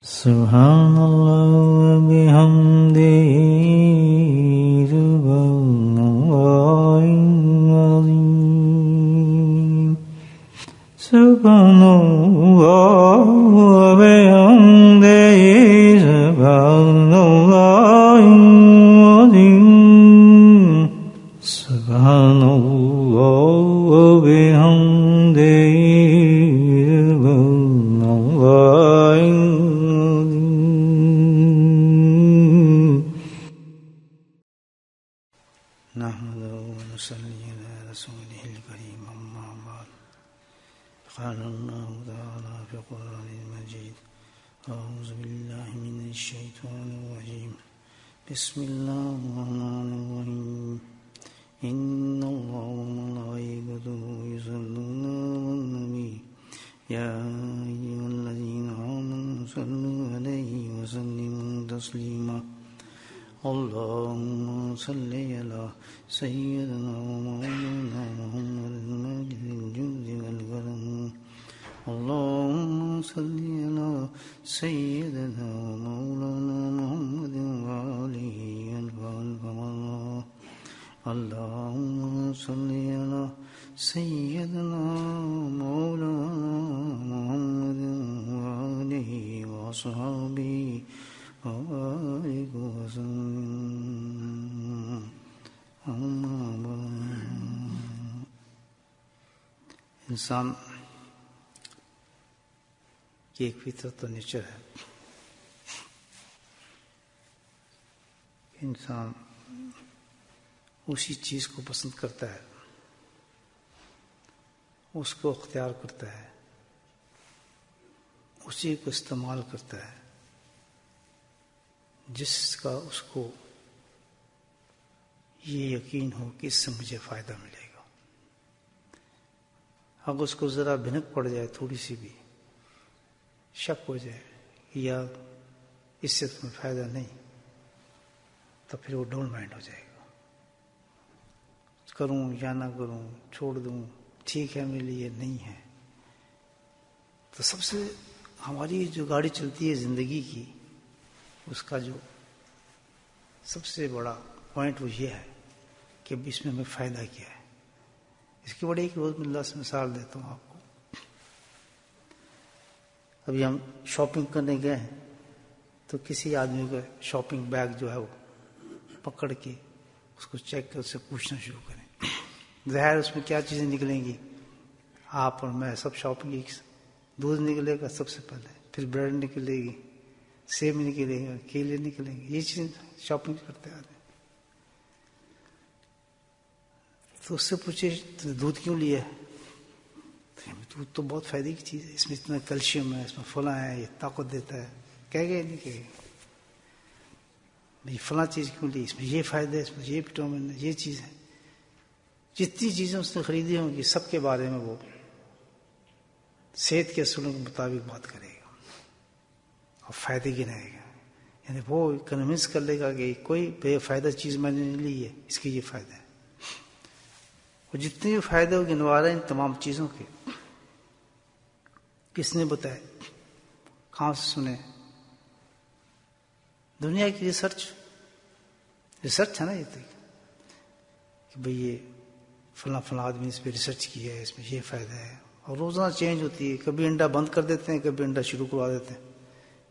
Subhanallah wa bihamdihi subhanallahil azim. Subhanallah wa bihamdihi subhanallahil azim. Subhanallah wa bihamdihi قال الله تعالى في القرآن المجيد أعوذ بالله من الشيطان الرجيم بسم الله الرحمن الرحيم إن الله وملائكته يصلون على النبي يا أيها الذين آمنوا صلوا عليه وسلموا تسليما اللهم صل على سيدنا ومولانا محمد المجد الجود والكرم اللهم صل على سيدنا ومولانا محمد وآله والكرم اللهم صل على سيدنا ومولانا محمد وآله وصحبه وبارك وسلم أما بعد. انسان کی ایک فطرت تو نیچر ہے. انسان اسی چیز کو پسند کرتا ہے، اس کو اختیار کرتا ہے، اسی کو استعمال کرتا ہے جس کا اس کو یہ یقین ہو کہ اس سے مجھے فائدہ ملے گا. اگر اس کو ذرا بھنک پڑ جائے، تھوڑی سی بھی شک ہو جائے یا اس سے تمہیں فائدہ نہیں، تو پھر وہ ڈول مائنڈ ہو جائے گا. کروں یا نہ کروں، چھوڑ دوں، ٹھیک ہے میرے لیے نہیں ہے. تو سب سے ہماری جو گاڑی چلتی ہے زندگی کی، اس کا جو سب سے بڑا پوائنٹ وہ یہ ہے کہ اس میں ہمیں فائدہ کیا ہے. اس کی بڑی ایک روز میں اللہ سے مثال دیتا ہوں آپ کو. ابھی ہم شاپنگ کرنے گئے ہیں تو کسی آدمی کو شاپنگ بیگ جو ہے وہ پکڑ کے اس کو چیک کر اس سے پوچھنا شروع کریں. ظاہر اس میں کیا چیزیں نکلیں گی، آپ اور میں سب شاپنگ کی. دودھ نکلے گا سب سے پہلے، پھر بریڈ نکلے گی، سیب نکلے گا، کیلے نکلیں گے. یہ چیز شاپنگ کرتے آتے. تو اس سے پوچھے دودھ کیوں لیا ہے؟ دودھ تو بہت فائدے کی چیز ہے، اس میں اتنا کیلشیم ہے، اس میں فلاں ہے، یہ طاقت دیتا ہے. کہہ گئے نہیں کہے بھائی فلاں چیز کیوں لی، اس میں یہ فائدہ ہے، اس میں یہ وٹامن ہے، یہ چیز ہے. جتنی چیزیں اس نے خریدی ہوں گی سب کے بارے میں وہ صحت کے اصولوں کے مطابق بات کرے گا اور فائدے گنائے گا. یعنی وہ کنونس کر لے گا کہ کوئی بے فائدہ چیز میں نے نہیں لی ہے، اس کے یہ فائدہ ہے. اور جتنے بھی فائدے وہ گنوا رہے ہیں ان تمام چیزوں کے، کس نے بتائے، کہاں سے سنے؟ دنیا کی ریسرچ ہے نا. یہ تک کہ بھئی یہ فلاں آدمی اس پہ ریسرچ کی ہے، اس میں یہ فائدہ ہے. اور روزانہ چینج ہوتی ہے. کبھی انڈا بند کر دیتے ہیں، کبھی انڈا شروع کروا دیتے ہیں.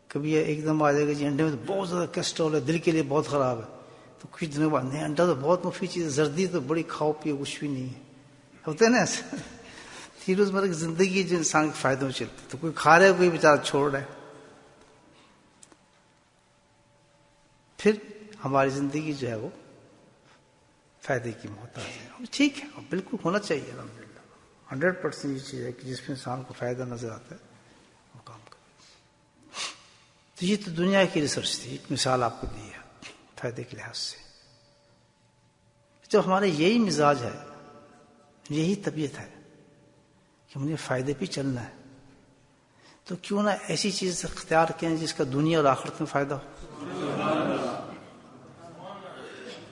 کبھی ایک دم آ جائے گا جی انڈے میں تو بہت زیادہ کیسٹرول ہے، دل کے لیے بہت خراب ہے. تو کچھ دنوں بعد نہیں، انڈا تو بہت مفید چیز ہے، زردی تو بڑی کھاؤ پیو کچھ بھی نہیں ہے. ہوتے ہیں نا ایسے. روزمرہ کی زندگی جو انسان کے فائدوں میں چلتی، تو کوئی کھا رہا ہے، کوئی بیچارہ چھوڑ رہا ہے. پھر ہماری زندگی جو ہے وہ فائدے کی محتاج ہے. ٹھیک ہے، بالکل ہونا چاہیے. الحمدللہ 100% یہ چیز ہے کہ جس میں انسان کو فائدہ نظر آتا ہے وہ کام کرے. تو یہ تو دنیا کی ریسرچ تھی، ایک مثال آپ کو دی ہے فائدے کے لحاظ سے. جب ہمارا یہی مزاج ہے، یہی طبیعت ہے کہ مجھے فائدے پہ چلنا ہے، تو کیوں نہ ایسی چیز اختیار کریں جس کا دنیا اور آخرت میں فائدہ ہو.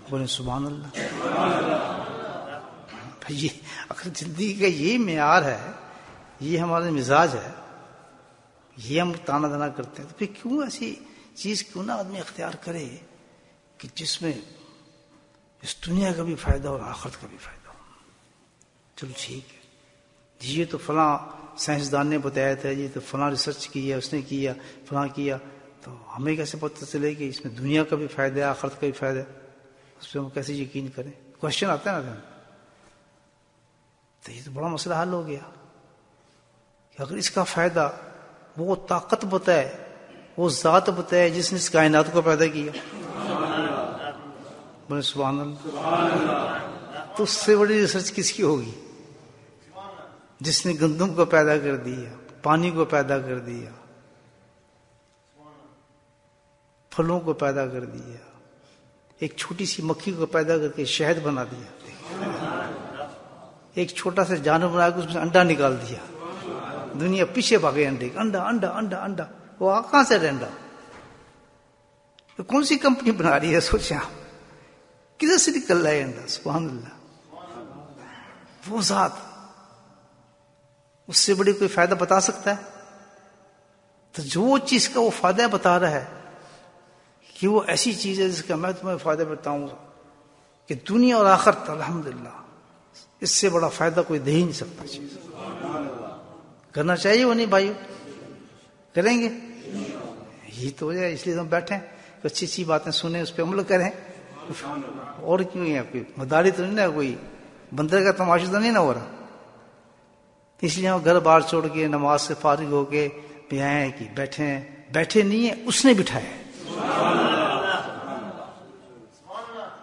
بولیں سبحان اللہ. بھائی اگر زندگی کا یہی معیار ہے، یہ ہمارا مزاج ہے، یہ ہم تانا دنا کرتے ہیں. تو پھر کیوں ایسی چیز کیوں نہ آدمی اختیار کرے کہ جس میں اس دنیا کا بھی فائدہ اور آخرت کا بھی فائدہ ہو. چلو ٹھیک ہے جی، یہ تو فلاں سائنسدان نے بتایا تھا، یہ تو فلاں ریسرچ کیا، اس نے کیا، فلاں کیا، تو ہمیں کیسے پتہ چلے کہ اس میں دنیا کا بھی فائدہ ہے آخرت کا بھی فائدہ ہے؟ اس پہ ہم کیسے یقین کریں؟ کوشچن آتا ہے نا. تو یہ تو بڑا مسئلہ حل ہو گیا کہ اگر اس کا فائدہ وہ طاقت بتائے، وہ ذات بتائے جس نے اس کائنات کو پیدا کیا، بولے سبحان اللہ، تو اس سے بڑی ریسرچ کس کی ہوگی؟ جس نے گندم کو پیدا کر دیا، پانی کو پیدا کر دیا، پھلوں کو پیدا کر دیا، ایک چھوٹی سی مکھی کو پیدا کر کے شہد بنا دیا، ایک چھوٹا سا جانور بنا کے اس میں انڈا نکال دیا. دنیا پیچھے بھاگے انڈے، انڈا انڈا انڈا انڈا، وہ کہاں سے انڈا؟ تو کون سی کمپنی بنا رہی ہے؟ سوچیں آپ کدھر سے نکل رہا ہے انڈا؟ سبحان اللہ. وہ ذات اس سے بڑی کوئی فائدہ بتا سکتا ہے؟ تو جو چیز کا وہ فائدہ بتا رہا ہے کہ وہ ایسی چیز ہے جس کا میں تمہیں فائدہ بتاؤں گا کہ دنیا اور آخرت الحمدللہ اس سے بڑا فائدہ کوئی دے ہی نہیں سکتا. چیز کرنا چاہیے وہ نہیں بھائیو؟ کریں گے؟ یہی تو ہے، اس لیے ہم بیٹھے ہیں کہ اچھی اچھی باتیں سنیں، اس پہ عمل کریں. اور کیوں ہے؟ کوئی مداری تو نہیں نا، کوئی بندر کا تماشا تو نہیں نہ ہو رہا. اس لیے ہم گھر بار چھوڑ کے نماز سے فارغ ہو کے بھی آئے ہیں کہ بیٹھے ہیں. بیٹھے نہیں ہیں، اس نے بٹھایا ہے.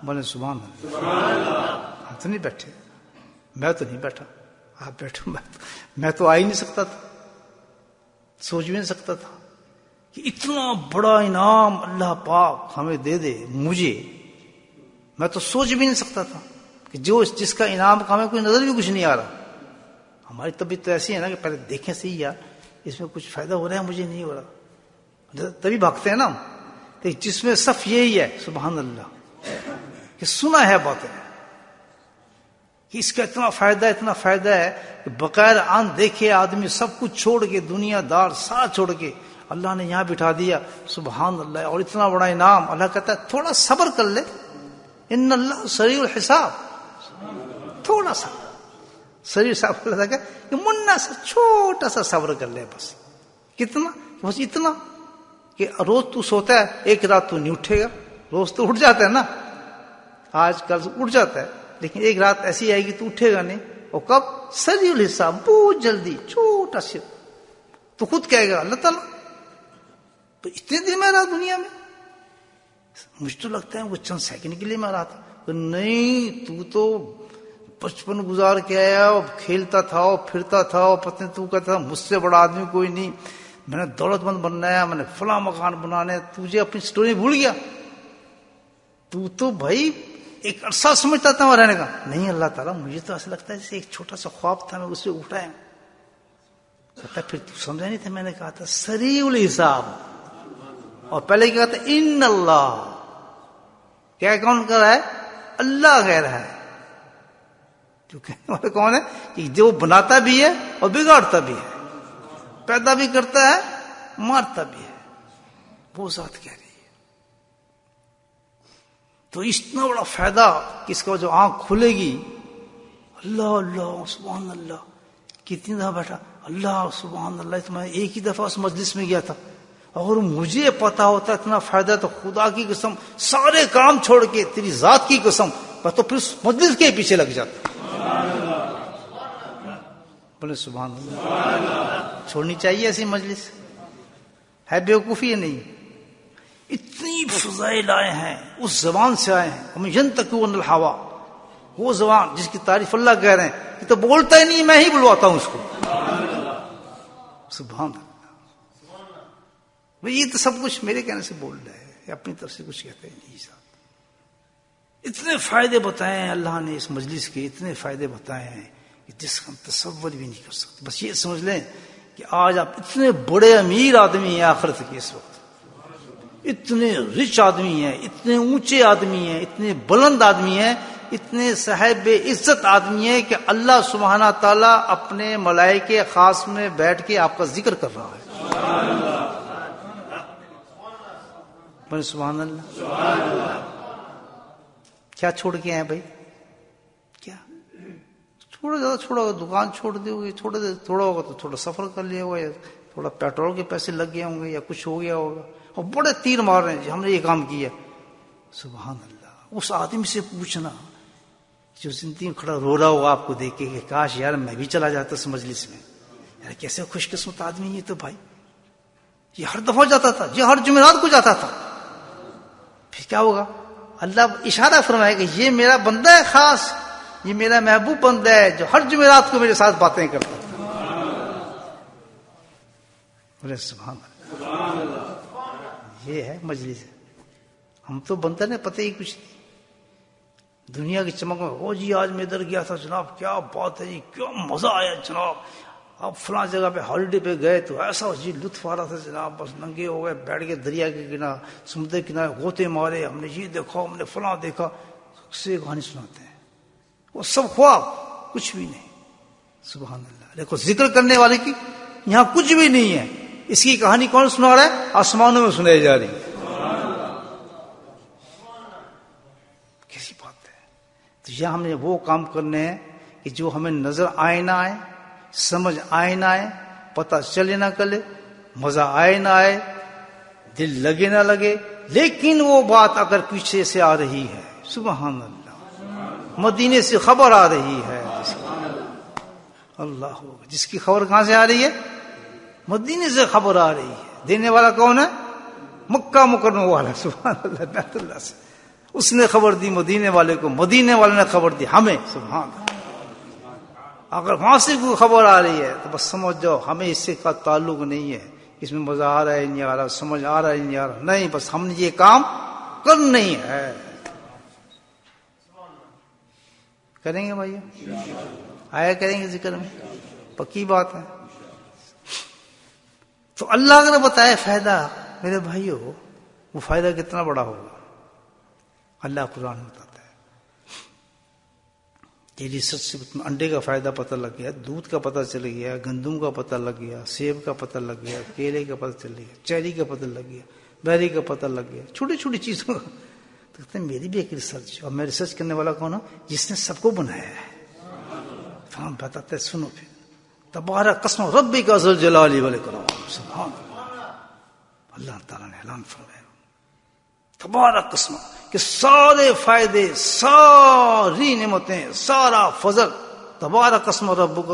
بولے سبحان اللہ. ہم تو نہیں بیٹھے، میں تو نہیں بیٹھا. آپ بیٹھو، میں تو آ ہی نہیں سکتا تھا، سوچ بھی نہیں سکتا تھا کہ اتنا بڑا انعام اللہ پاک ہمیں دے دے مجھے. میں تو سوچ بھی نہیں سکتا تھا کہ جس کا انعام کا ہمیں کوئی نظر بھی کچھ نہیں آ رہا. ہماری طبیعت تو ایسی ہے نا کہ پہلے دیکھیں صحیح یار اس میں کچھ فائدہ ہو رہا ہے، مجھے نہیں ہو رہا، تبھی بھاگتے ہیں نا. جس میں صف یہی ہے سبحان اللہ کہ سنا ہے باتیں کہ اس کا اتنا فائدہ ہے کہ بغیر آن دیکھے آدمی سب کچھ چھوڑ کے، دنیا دار سارا چھوڑ کے اللہ نے یہاں بٹھا دیا. سبحان اللہ. اور اتنا بڑا انعام. اللہ کہتا ہے تھوڑا صبر کر لے، ان اللہ سریع الحساب. تھوڑا سا سریع صبر کر سکے کہ منا سا چھوٹا سا صبر کر لے. بس کتنا؟ بس اتنا کہ روز تو سوتا ہے، ایک رات تو نہیں اٹھے گا. روز تو اٹھ جاتا ہے نا، آج کل اٹھ جاتا ہے، لیکن ایک رات ایسی آئے گی تو اٹھے گا نہیں. اور کب؟ سریع الحساب، بہت جلدی، چھوٹا سا. تو خود کہے گا اللہ تعالیٰ تو اتنے دن میں رہا دنیا میں؟ مجھ تو لگتا ہے وہ چند سیکنڈ کے لیے میں رہا تھا. نہیں، تو بچپن گزار کے آیا، کھیلتا تھا اور پھرتا تھا، اور پتہ تو کہتا تھا مجھ سے بڑا آدمی کوئی نہیں، میں نے دولت مند بننا ہے، میں نے فلاں مکان بنانا ہے. تجھے اپنی سٹوری بھول گیا؟ تو بھائی ایک عرصہ سمجھتا تھا وہاں رہنے کا. نہیں اللہ تعالیٰ مجھے تو ایسا لگتا ہے جیسے ایک چھوٹا سا خواب تھا، میں اس سے اٹھا ہے. کہتا پھر تو سمجھا نہیں تھا، میں نے کہا تھا سریع الحساب. اور پہلے کیا کہتا ان اللہ، کیا کون کر رہا ہے؟ اللہ کہہ رہا ہے. جو کہنے والا کون ہے؟ کہ جو بناتا بھی ہے اور بگاڑتا بھی ہے، پیدا بھی کرتا ہے مارتا بھی ہے، وہ ذات کہہ رہی ہے. تو اتنا بڑا فائدہ کہ اس کا جو آنکھ کھلے گی، اللہ اللہ سبحان اللہ. کتنی دفعہ بیٹھا اللہ سبحان اللہ. تو میں ایک ہی دفعہ اس مجلس میں گیا تھا. اگر مجھے پتا ہوتا اتنا فائدہ تو خدا کی قسم سارے کام چھوڑ کے، تیری ذات کی قسم، میں تو پھر اس مجلس کے پیچھے لگ جاتا. بولے سبحان اللہ. چھوڑنی چاہیے ایسی مجلس؟ ہے بیوقوفی ہے نہیں؟ اتنی فضائل آئے ہیں، اس زبان سے آئے ہیں. ہم ینطقون الہوا، وہ زبان جس کی تعریف اللہ کہہ رہے ہیں کہ تو بولتا ہی نہیں، میں ہی بلواتا ہوں اس کو. سبحان اللہ. یہ تو سب کچھ میرے کہنے سے بول رہا ہے، اپنی طرف سے کچھ کہتے نہیں. اتنے فائدے بتائے ہیں اللہ نے اس مجلس کے، اتنے فائدے بتائے ہیں کہ جس کا ہم تصور بھی نہیں کر سکتے. بس یہ سمجھ لیں کہ آج آپ اتنے بڑے امیر آدمی ہیں آخرت کے، اس وقت اتنے رچ آدمی ہیں، اتنے اونچے آدمی ہیں، اتنے بلند آدمی ہیں، اتنے صاحب عزت آدمی ہیں کہ اللہ سبحانہ تعالیٰ اپنے ملائکے خاص میں بیٹھ کے آپ کا ذکر کر رہا ہے. بولے سبحان اللہ. کیا چھوڑ کے آئے بھائی؟ کیا چھوڑا؟ زیادہ چھوڑا ہوگا دکان چھوڑ دی ہوگی، تھوڑا ہوگا تو تھوڑا سفر کر لیا ہوگا، یا تھوڑا پیٹرول کے پیسے لگ گئے ہوں گے، یا کچھ ہو گیا ہوگا، اور بڑے تیر مار رہے ہیں جی ہم نے یہ کام کیا. سبحان اللہ. اس آدمی سے پوچھنا جو زندگی میں کھڑا رو رہا ہوگا آپ کو دیکھ کے کہ کاش یار میں بھی چلا جاتا اس مجلس میں، یار کیسے خوش قسمت آدمی یہ تو بھائی، یہ ہر دفعہ جاتا تھا، یہ ہر جمعرات کو جاتا تھا. پھر کیا ہوگا؟ اللہ اشارہ فرمائے کہ یہ میرا بندہ ہے خاص، یہ میرا محبوب بندہ ہے جو ہر جمعرات کو میرے ساتھ باتیں کرتا تھا. بولے سبحان اللہ. یہ ہے مجلس. ہم تو بندہ نے پتہ ہی کچھ نہیں، دنیا کی چمک میں او جی آج میں ادھر گیا تھا جناب، کیا بات ہے جی، کیا مزہ آیا جناب، اب فلاں جگہ پہ ہالیڈے پہ گئے تو ایسا جی لطف آ رہا تھا جناب، بس ننگے ہو گئے بیٹھ کے دریا کے کنارے سمندر کے کنارے غوطے مارے، ہم نے یہ دیکھا ہم نے فلاں دیکھا. سے کہانی سناتے ہیں، وہ سب خواب، کچھ بھی نہیں. سبحان اللہ. دیکھو ذکر کرنے والے کی یہاں کچھ بھی نہیں ہے، اس کی کہانی کون سنا رہا ہے؟ آسمانوں میں سنائی جا رہی ہے. کیسی بات ہے؟ تو یہاں ہم نے وہ کام کرنے ہیں کہ جو ہمیں نظر آئے نہ آئے، سمجھ آئے نہ آئے، پتہ چلے نہ چلے، مزہ آئے نہ آئے، دل لگے نہ لگے، لیکن وہ بات اگر پیچھے سے آ رہی ہے، سبحان اللہ، مدینے سے خبر آ رہی ہے، اللہ جس کی خبر کہاں سے آ رہی ہے؟ مدینے سے خبر آ رہی ہے. دینے والا کون ہے؟ مکہ مکرمہ والا، سبحان اللہ، بیت اللہ سے اس نے خبر دی مدینے والے کو، مدینے والے نے خبر دی ہمیں. سبحان اللہ. اگر وہاں سے کوئی خبر آ رہی ہے تو بس سمجھ جاؤ ہمیں اس سے کا تعلق نہیں ہے، اس میں مزہ آ رہا ہے نہیں آ رہا، سمجھ آ رہا ہے نہیں آ رہا، نہیں، بس ہم نے یہ کام کرنا ہی ہے. کریں گے بھائی، آیا کریں گے ذکر میں، پکی بات ہے. تو اللہ اگر بتائے فائدہ میرے بھائیو، وہ فائدہ کتنا بڑا ہوگا. اللہ قرآن میں بتاتا ہے. یہ ریسرچ سے انڈے کا فائدہ پتہ لگ گیا، دودھ کا پتہ چل گیا، گندم کا پتہ لگ گیا، سیب کا پتہ لگ گیا، کیلے کا پتہ چل گیا، چیری کا پتہ لگ گیا، بیری کا پتہ لگ گیا، چھوٹی چھوٹی چیزوں کا. تو کہتے ہیں میری بھی ایک ریسرچ، اور میں ریسرچ کرنے والا کون ہوں؟ جس نے سب کو بنایا ہے. ہم بتاتے ہیں سنو پھر، تبارک قسم ربک ذو الجلال والاکرام. سبحان اللہ. اللہ تعالیٰ نے اعلان فرمایا تبارک قسم کہ سارے فائدے، ساری نعمتیں، سارا فضل، تبارک قسم ربک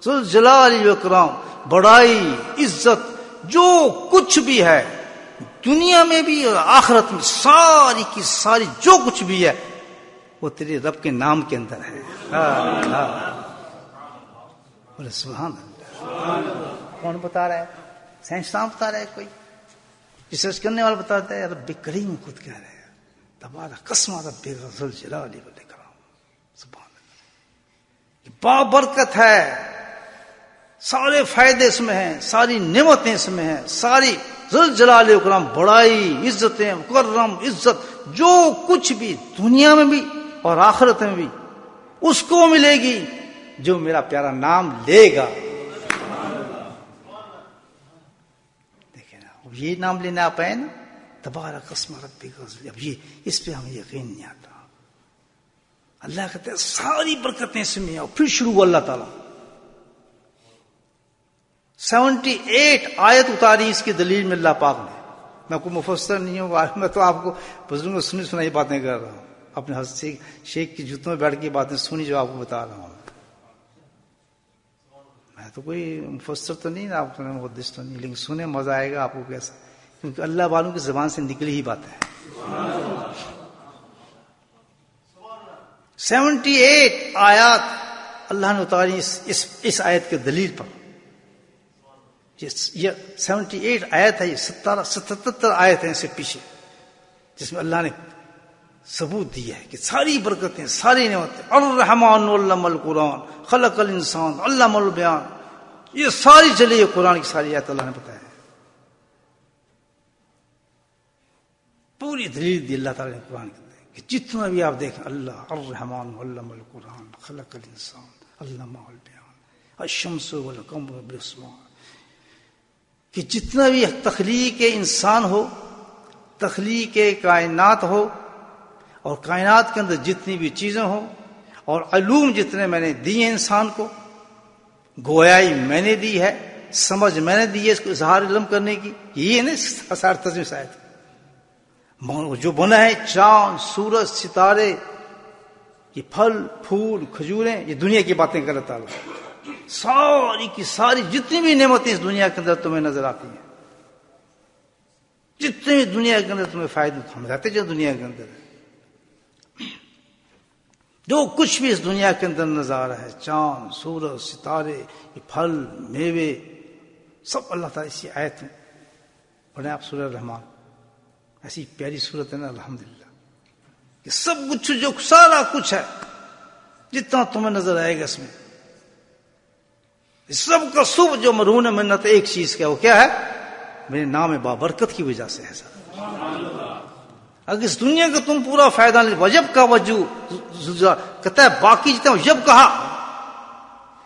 ذو الجلال والاکرام، بڑائی، عزت، جو کچھ بھی ہے دنیا میں بھی اور آخرت میں، ساری کی ساری جو کچھ بھی ہے وہ تیرے رب کے نام کے اندر ہے. بولے سبحان اللہ. کون بتا رہا ہے؟ سائنسدان بتا رہا ہے، کوئی ریسرچ کرنے والا بتاتا ہے، رب کریم خود کہہ رہے ہیں تبارک قسم ربک ذو الجلال والاکرام. سبحان اللہ. بابرکت ہے، سارے فائدے اس میں ہیں، ساری نعمتیں اس میں ہیں، ساری ذو الجلال والاکرام، بڑائی، عزتیں، مکرم، عزت، جو کچھ بھی دنیا میں بھی اور آخرت میں بھی اس کو ملے گی جو میرا پیارا نام لے گا. دیکھیں نا، یہ نام لینا آپ ہے نا، تبارک قسم ربک. اب یہ اس پہ ہمیں یقین نہیں آتا. اللہ کہتے ہیں ساری برکتیں اس میں، اور پھر شروع ہوا اللہ تعالیٰ 78 آیت اتاری اس کی دلیل میں اللہ پاک نے. میں کوئی مفسر نہیں ہوں، میں تو آپ کو بزرگوں سنی سنائی باتیں کر رہا ہوں، اپنے حضرت شیخ کی جوتوں میں بیٹھ کے باتیں سنی جو آپ کو بتا رہا ہوں. میں تو کوئی مفسر تو نہیں، آپ کو محدث تو نہیں، لیکن سنے مزہ آئے گا آپ کو کیسا، کیونکہ اللہ والوں کی زبان سے نکلی ہی بات ہے. 78 آیات اللہ نے اتاری اس آیت کے دلیل پر. یہ 78 آیت ہے، یہ 77 آیت ہیں اس سے پیچھے، جس میں اللہ نے ثبوت دیا ہے کہ ساری برکتیں، ساری نعمتیں، الرحمن علم القرآن خلق الانسان علم البیان، یہ ساری چلی ہے قرآن کی ساری آیت اللہ نے بتایا. پوری دلیل دی اللہ تعالیٰ نے قرآن کے اندر کہ جتنا بھی آپ دیکھیں، اللہ الرحمن علم القرآن خلق الانسان علم البیان، الشمس والقمر بحسبان، کہ جتنا بھی تخلیق انسان ہو، تخلیق کائنات ہو، اور کائنات کے اندر جتنی بھی چیزیں ہوں، اور علوم جتنے میں نے دیے انسان کو، گویائی میں نے دی ہے، سمجھ میں نے دی ہے اس کو اظہار علم کرنے کی، یہ نہیں سار تجمہ شاید جو بنا ہے چاند، سورج، ستارے، یہ پھل پھول کھجوریں، یہ دنیا کی باتیں کر اللہ تعالیٰ، ساری کی ساری جتنی بھی نعمتیں اس دنیا کے اندر تمہیں نظر آتی ہیں، جتنے بھی دنیا کے اندر تمہیں فائدے ہم رہتے جو دنیا کے اندر جو کچھ بھی اس دنیا کے اندر نظر آ رہا ہے، چاند، سورج، ستارے، یہ پھل میوے، سب اللہ تعالیٰ اسی آیت میں پڑھیں آپ سورہ الرحمن، ایسی پیاری صورت ہے نا الحمدللہ، کہ سب کچھ جو سارا کچھ ہے جتنا تمہیں نظر آئے گا اس میں، سب کا سب جو مرہون منت ایک چیز کا، وہ کیا ہے؟ میرے نام بابرکت کی وجہ سے ہے سر۔ اگر اس دنیا کا تم پورا فائدہ لے، وجب کا وجہ کہتا ہے باقی جتنا جب کہا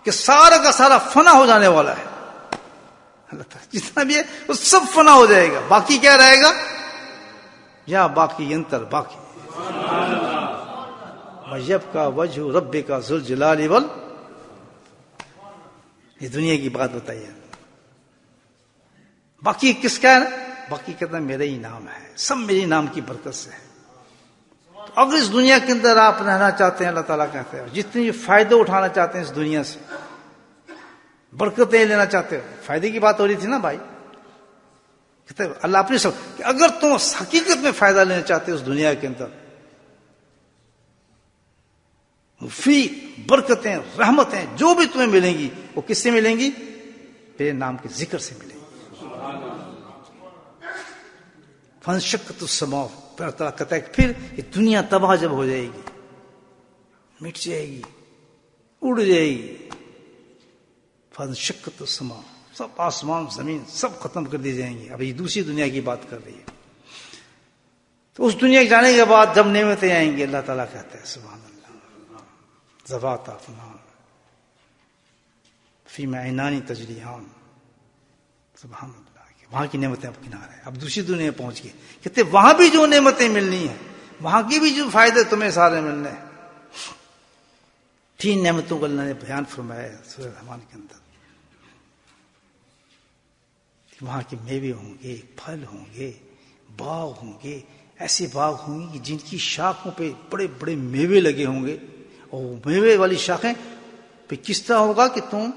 کہ سارا کا سارا فنا ہو جانے والا ہے، اللہ تعالیٰ جتنا بھی ہے وہ سب فنا ہو جائے گا، باقی کیا رہے گا؟ یا باقی ینتر باقی وجب کا وجہ رب کا ذوالجلال وال، یہ دنیا کی بات بتائیے، باقی کس کا ہے؟ باقی کہتا ہے میرا ہی نام ہے، سب میری نام کی برکت سے ہے۔ تو اگر اس دنیا کے اندر آپ رہنا چاہتے ہیں، اللہ تعالیٰ کہتے ہیں جتنے فائدے اٹھانا چاہتے ہیں اس دنیا سے، برکتیں لینا چاہتے ہو، فائدے کی بات ہو رہی تھی نا بھائی، کہتے ہیں اللہ اپنی سب کہ اگر تم حقیقت میں فائدہ لینا چاہتے ہو اس دنیا کے اندر، مفید برکتیں رحمتیں جو بھی تمہیں ملیں گی وہ کس سے ملیں گی؟ میرے نام کے ذکر سے ملیں گی۔ فانشقت السماء، پھر اللہ تعالیٰ کہتا ہے کہ پھر یہ دنیا تباہ جب ہو جائے گی، مٹ جائے گی، اڑ جائے گی، فانشقت السماء، سب آسمان زمین سب ختم کر دی جائیں گی۔ اب یہ دوسری دنیا کی بات کر رہی ہے۔ تو اس دنیا کے جانے کے بعد جب نعمتیں آئیں گی، اللہ تعالیٰ کہتا ہے سبحان اللہ، ذوات افنان فیما عینانی تجریان، سبحان اللہ، وہاں کی نعمتیں اب کنار ہے۔ اب دوسری دنیا میں پہنچ گئے، کہتے وہاں بھی جو نعمتیں ملنی ہیں، وہاں کی بھی جو فائدے تمہیں سارے ملنے ہیں، 3 نعمتوں کو اللہ نے بیان فرمایا ہے سورہ رحمان کے اندر۔ وہاں کے میوے ہوں گے، پھل ہوں گے، باغ ہوں گے، ایسے باغ ہوں گے جن کی شاخوں پہ بڑے بڑے میوے لگے ہوں گے، اور میوے والی شاخیں پہ کس طرح ہوگا کہ تم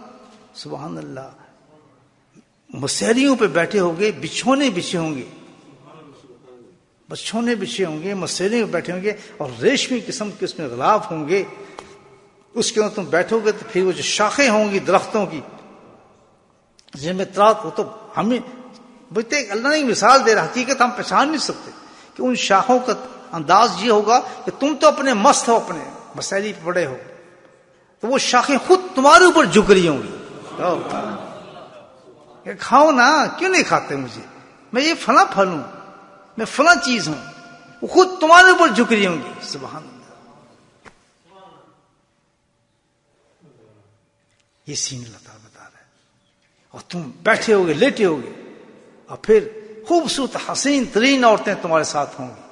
سبحان اللہ مسیریوں پہ بیٹھے ہوگے، بچھونے بچھے ہوں گے، بچھونے بچھے ہوں گے، مسیریوں پہ بیٹھے ہوں گے، اور ریشمی قسم کے اس میں غلاف ہوں گے، اس کے اندر تم بیٹھو گے تو پھر وہ جو شاخیں ہوں گی درختوں کی، جن میں ترات ہو، تو ہمیں بولتے اللہ نے مثال دے رہا، حقیقت ہم پہچان نہیں سکتے کہ ان شاخوں کا انداز یہ ہوگا کہ تم تو اپنے مست ہو، اپنے مسیری پہ پڑے ہو، تو وہ شاخیں خود تمہارے اوپر جھک رہی ہوں گی، کھاؤ نا، کیوں نہیں کھاتے مجھے، میں یہ فلاں پھل ہوں، میں فلاں چیز ہوں، وہ خود تمہارے اوپر جھک رہی ہوں گی، سبحان اللہ۔ یہ سین اللہ تعالیٰ بتا رہا ہے، اور تم بیٹھے ہوگے، لیٹے ہوگے، اور پھر خوبصورت حسین ترین عورتیں تمہارے ساتھ ہوں گی،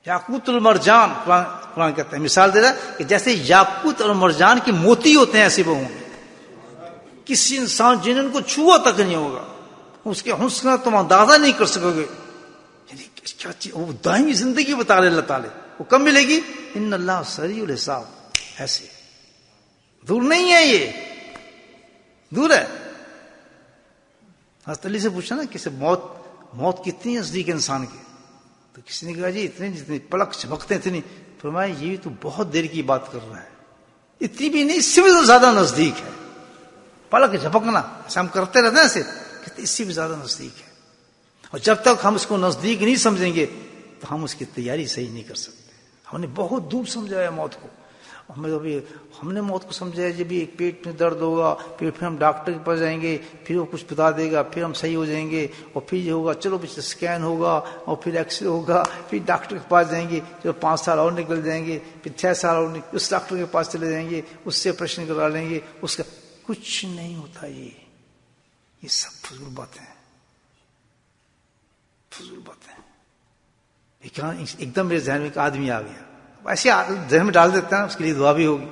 یاقوت المرجان، قرآن کہتا ہے، مثال دے رہا ہے کہ جیسے یاقوت اور مرجان کے موتی ہوتے ہیں ایسے وہ ہوں گے، کسی انسان جن کو چھوا تک نہیں ہوگا، اس کے حسن کا تم اندازہ نہیں کر سکو گے، یعنی کیا چیز، وہ دائمی زندگی بتا رہے اللہ تعالیٰ، وہ کب ملے گی؟ ان اللہ سریع الحساب، ایسے دور نہیں ہے، یہ دور ہے۔ حضرت علی سے پوچھا نا کسی موت کتنی نزدیک انسان کے، تو کسی نے کہا جی اتنی جتنی پلک جھپکتے اتنی، فرمایا یہ تو بہت دیر کی بات کر رہا ہے، اتنی بھی نہیں، اس سے بھی زیادہ نزدیک ہے، پلک جھپکنا ایسا ہم کرتے رہتے ہیں ایسے، کہتے اس سے بھی زیادہ نزدیک ہے، اور جب تک ہم اس کو نزدیک نہیں سمجھیں گے تو ہم اس کی تیاری صحیح نہیں کر سکتے۔ ہم نے بہت دور سمجھا ہے موت کو، ہم نے موت کو سمجھا ہے جب ایک پیٹ میں درد ہوگا، پھر ہم ڈاکٹر کے پاس جائیں گے، پھر وہ کچھ بتا دے گا، پھر ہم صحیح ہو جائیں گے، اور پھر یہ ہوگا چلو پھر اسکین ہوگا، اور پھر ایکس رے ہوگا، پھر ڈاکٹر کے پاس جائیں گے، چلو 5 سال اور نکل جائیں گے، پھر 6 سال اور اس ڈاکٹر کے پاس چلے جائیں گے، اس سے آپریشن کروا لیں گے، اس کا کچھ نہیں ہوتا، یہ یہ سب فضول باتیں ہیں، فضول باتیں ہیں۔ ایک دم میرے ذہن میں ایک آدمی آ گیا، ایسے ذہن میں ڈال دیتا ہے، اس کے لیے دعا بھی ہوگی۔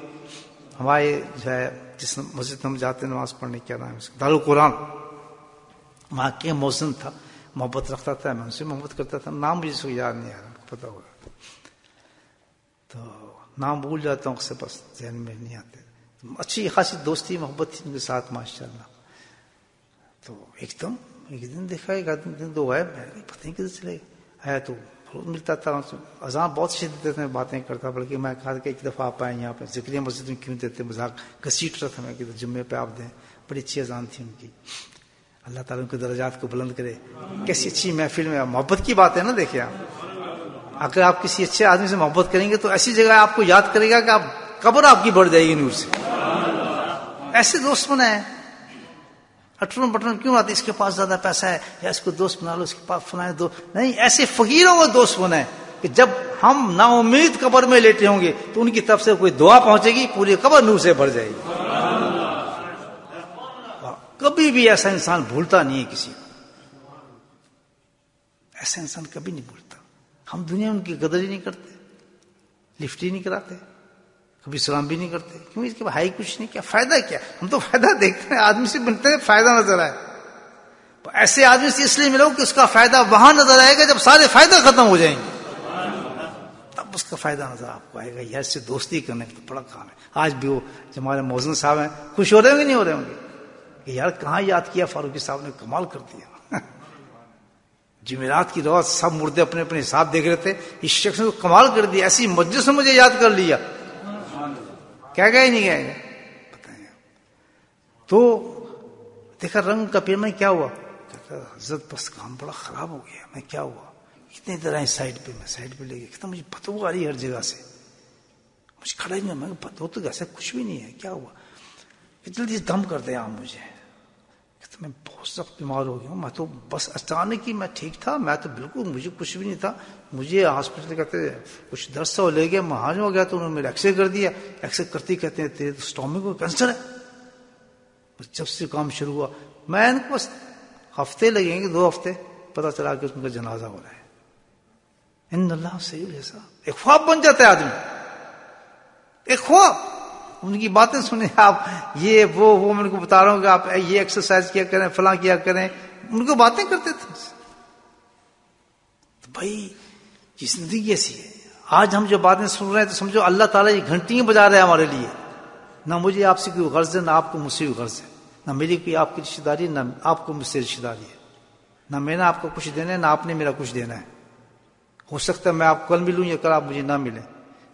ہمارے جو ہے جس مسجد ہم جاتے ہیں نماز پڑھنے، کیا نام ہے اس کا، دارالقرآن، وہاں کے مؤذن تھا، محبت رکھتا تھا، میں ان سے محبت کرتا تھا، نام مجھے اس کو یاد نہیں آ رہا، پتا ہوگا تو نام بھول جاتا ہوں، بس ذہن میں نہیں آتے۔ اچھی خاصی دوستی محبت تھی ان کے ساتھ ماشاءاللہ۔ تو ایک دن دیکھا، ایک دن دو غائب، پتہ نہیں کدھر چلے آیا، تو ملتا تھا، اذان بہت شدت میں باتیں کرتا، بلکہ میں کہا کہ ایک دفعہ آپ آئیں یہاں پہ ذکریہ مسجد میں، کیوں دیتے مذاق، گھسیٹ رہا تھا میں کہ جمعے پہ آپ دیں، بڑی اچھی اذان تھی ان کی، اللہ تعالیٰ ان کے درجات کو بلند کرے۔ کیسی اچھی محفل میں محبت کی بات ہے نا، دیکھیں آپ، اگر آپ کسی اچھے آدمی سے محبت کریں گے تو ایسی جگہ آپ کو یاد کرے گا کہ آپ قبر آپ کی بڑھ جائے گی نور سے۔ ایسے دوست بنائیں، اٹرن بٹرن کیوں آتے، اس کے پاس زیادہ پیسہ ہے یا اس کو دوست بنا لو، اس کے پاس فلاں دوست نہیں، ایسے فقیروں کو دوست بنائیں کہ جب ہم نا امید قبر میں لیٹے ہوں گے تو ان کی طرف سے کوئی دعا پہنچے گی، پوری قبر نور سے بھر جائے گی۔ کبھی بھی ایسا انسان بھولتا نہیں ہے کسی کو، ایسا انسان کبھی نہیں بھولتا۔ ہم دنیا ان کی قدر ہی نہیں کرتے، لفٹ ہی نہیں کراتے، کبھی سلام بھی نہیں کرتے، کیوں؟ اس کے بعد ہائی کچھ نہیں، کیا فائدہ، کیا ہم تو فائدہ دیکھتے ہیں، آدمی سے ملتے ہیں فائدہ نظر آئے، ایسے آدمی سے اس لیے ملو کہ اس کا فائدہ وہاں نظر آئے گا جب سارے فائدہ ختم ہو جائیں گے، تب اس کا فائدہ نظر آپ کو آئے گا۔ یار سے دوستی کرنے کا تو بڑا کام ہے۔ آج بھی وہ جو ہمارے مؤذن صاحب ہیں خوش ہو رہے ہوں گے نہیں ہو رہے ہوں گے کہ یار کہاں یاد کیا فاروقی صاحب نے، کمال کر دیا۔ جمعرات کی رات سب مردے اپنے اپنے حساب دیکھ رہے تھے، اس شخص نے کمال کر دیا، ایسی مجلس میں مجھے یاد کر لیا، کیا گئے نہیں گئے بتائیں۔ تو دیکھا رنگ کا پھر میں کیا ہوا، کہتا حضرت بس کام بڑا خراب ہو گیا، میں کیا ہوا، اتنے دیر آئے سائڈ پہ، میں سائڈ پہ لے گیا، کہتا مجھے بدبو آ رہی ہے ہر جگہ سے، مجھے کھڑا ہی نہیں، میں بدبو تو ایسا کچھ بھی نہیں ہے، کیا ہوا، جلدی دم کر دے آپ مجھے، کہتا میں بہت سخت بیمار ہو گیا ہوں، میں تو بس اچانک ہی میں ٹھیک تھا، میں تو بالکل مجھے کچھ بھی نہیں تھا، مجھے ہاسپٹل کہتے کچھ درد سا لے گیا، میں ہو گیا، تو انہوں نے میرا ایکس رے کر دیا، ایکس رے کرتے کہتے ہیں تیرے اسٹومک کو کینسر ہے۔ بس جب سے کام شروع ہوا میں ان کو بس ہفتے لگیں گے، 2 ہفتے، پتہ چلا کہ ان کا جنازہ ہو رہا ہے۔ ان اللہ سیئل حساب، ایک خواب بن جاتا ہے آدمی، ایک خواب، ان کی باتیں سنیں آپ، یہ وہ میں ان کو بتا رہا ہوں کہ آپ یہ ایکسرسائز کیا کریں، فلاں کیا کریں، ان کو باتیں کرتے تھے۔ تو بھائی یہ زندگی ایسی ہے، آج ہم جو باتیں سن رہے ہیں تو سمجھو اللہ تعالیٰ یہ گھنٹیاں بجا رہے ہیں ہمارے لیے، نہ مجھے آپ سے کوئی غرض ہے، نہ آپ کو مجھ سے کوئی غرض ہے، نہ میری کوئی آپ کی رشتے داری، نہ آپ کو مجھ سے رشتے داری ہے، نہ میں نے آپ کو کچھ دینا ہے، نہ آپ نے میرا کچھ دینا ہے۔ ہو سکتا ہے میں آپ کو کل ملوں یا کل آپ مجھے نہ ملیں۔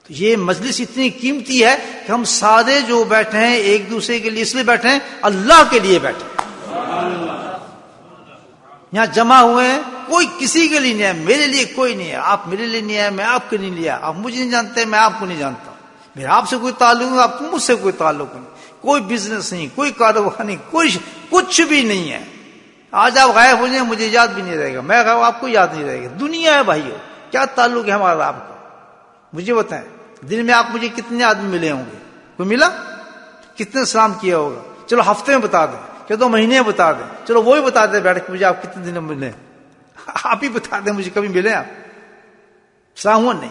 تو یہ مجلس اتنی قیمتی ہے کہ ہم سارے جو بیٹھے ہیں ایک دوسرے کے لیے اس لیے بیٹھے ہیں، اللہ کے لیے بیٹھے ہیں، یہاں جمع ہوئے ہیں، کوئی کسی کے لیے نہیں ہے، میرے لیے کوئی نہیں ہے، آپ میرے لیے نہیں ہے، میں آپ کے لیے نہیں ہے، آپ مجھے نہیں جانتے، میں آپ کو نہیں جانتا، میرا آپ سے کوئی تعلق نہیں، آپ کو مجھ سے کوئی تعلق نہیں، کوئی بزنس نہیں، کوئی کاروبار نہیں، کچھ بھی نہیں ہے۔ آج آپ غائب ہو جائیں مجھے یاد بھی نہیں رہے گا، میں غائب آپ کو یاد نہیں رہے گا، دنیا ہے بھائیو، کیا تعلق ہے ہمارا آپ کو؟ مجھے بتائیں، دن میں آپ مجھے کتنے آدمی ملے ہوں گے؟ کوئی ملا؟ کتنے سلام کیا ہوگا؟ چلو ہفتے میں بتا دیں، کہ 2 مہینے میں بتا دیں، چلو وہی بتا دیں بیٹھ کے مجھے آپ کتنے دن میں ملے، آپ ہی بتا دیں مجھے کبھی ملے آپ؟ سلام ہوا نہیں؟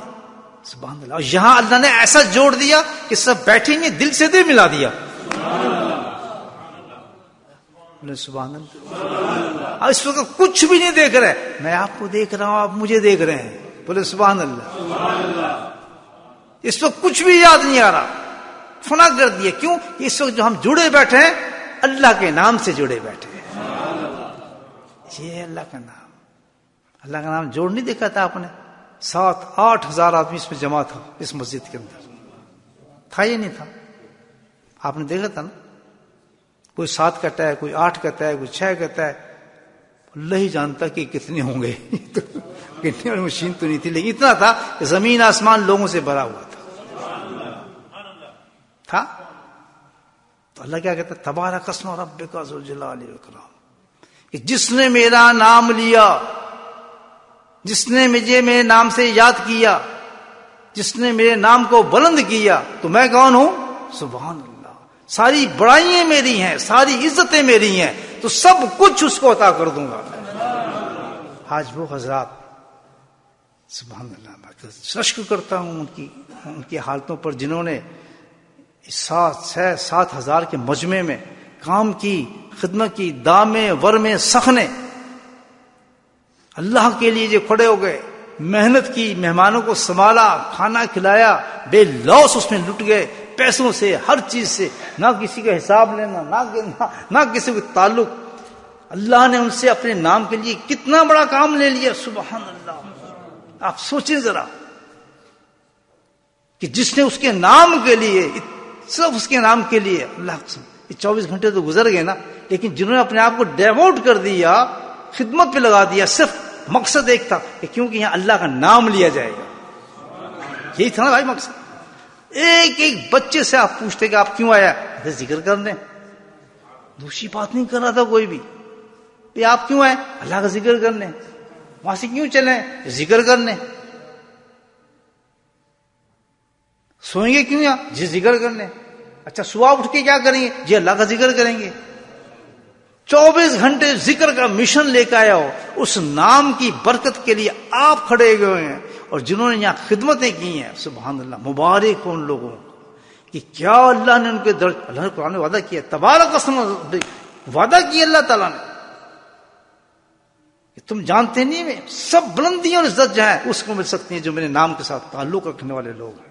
سبحان اللہ۔ اور یہاں اللہ نے ایسا جوڑ دیا کہ سب بیٹھیں گے، دل سے دل ملا دیا، سبحان اللہ۔ اس وقت کچھ بھی نہیں دیکھ رہے، میں آپ کو دیکھ رہا ہوں، آپ مجھے دیکھ رہے ہیں، بولے سبحان اللہ۔ اس وقت کچھ بھی یاد نہیں آ رہا، فنا کر دیا، کیوں؟ اس وقت جو ہم جڑے بیٹھے ہیں اللہ کے نام سے جڑے بیٹھے ہیں، یہ اللہ کا نام، اللہ کا نام جوڑ نہیں دیکھا تھا آپ نے؟ 7-8 ہزار آدمی اس میں جمع تھا، اس مسجد کے اندر تھا یا نہیں تھا؟ آپ نے دیکھا تھا نا، کوئی 7 کہتا ہے، کوئی 8 کہتا ہے، کوئی 6 کہتا ہے، اللہ ہی جانتا کہ کتنے ہوں گے، کتنے والی مشین تو نہیں تھی، لیکن اتنا تھا کہ زمین آسمان لوگوں سے بھرا ہوا تھا۔ تو اللہ کیا کہتا ہے؟ تبارک اسم ربک ذو الجلال والاکرام، کہ جس نے میرا نام لیا، جس نے مجھے میرے نام سے یاد کیا، جس نے میرے نام کو بلند کیا، تو میں کون ہوں؟ سبحان اللہ، ساری بڑائیاں میری ہیں، ساری عزتیں میری ہیں، تو سب کچھ اس کو عطا کر دوں گا. آج وہ حضرات سبحان اللہ میں شکر کرتا ہوں ان کی حالتوں پر جنہوں نے 7,000 کے مجمع میں کام کی، خدمت کی، دامے ورمے سخنے، اللہ کے لیے جو کھڑے ہو گئے، محنت کی، مہمانوں کو سنبھالا، کھانا کھلایا، بے لوث اس میں لٹ گئے، پیسوں سے، ہر چیز سے، نہ کسی کا حساب لینا، نہ کسی کا تعلق. اللہ نے ان سے اپنے نام کے لیے کتنا بڑا کام لے لیا. سبحان اللہ. آپ سوچیں ذرا کہ جس نے اس کے نام کے لیے، صرف اس کے نام کے لیے، اللہ قسم 24 گھنٹے تو گزر گئے نا، لیکن جنہوں نے اپنے آپ کو ڈیووٹ کر دیا، خدمت پہ لگا دیا، صرف مقصد ایک تھا کہ کیونکہ یہاں اللہ کا نام لیا جائے گا. یہی تھا نا بھائی مقصد. ایک ایک بچے سے آپ پوچھتے کہ آپ کیوں آیا؟ ذکر کرنے. دوسری بات نہیں کر رہا تھا کوئی بھی. آپ کیوں آئے؟ اللہ کا ذکر کرنے. وہاں سے کیوں چلے؟ ذکر کرنے. سوئیں گے کیوں؟ جی ذکر کرنے. اچھا صبح اٹھ کے کیا کریں گے؟ جی اللہ کا ذکر کریں گے. 24 گھنٹے ذکر کا مشن لے کے آیا ہو. اس نام کی برکت کے لیے آپ کھڑے ہوئے ہیں، اور جنہوں نے یہاں خدمتیں کی ہیں، سبحان اللہ، مبارک ہو ان لوگوں کہ کیا اللہ نے ان کے درج، اللہ نے قرآن میں وعدہ کیا، تبارک اسم ربک، وعدہ کیا اللہ تعالیٰ نے کہ تم جانتے نہیں میں سب بلندیاں اور عزت جو ہے اس کو مل سکتی ہیں جو میرے نام کے ساتھ تعلق رکھنے والے لوگ ہیں.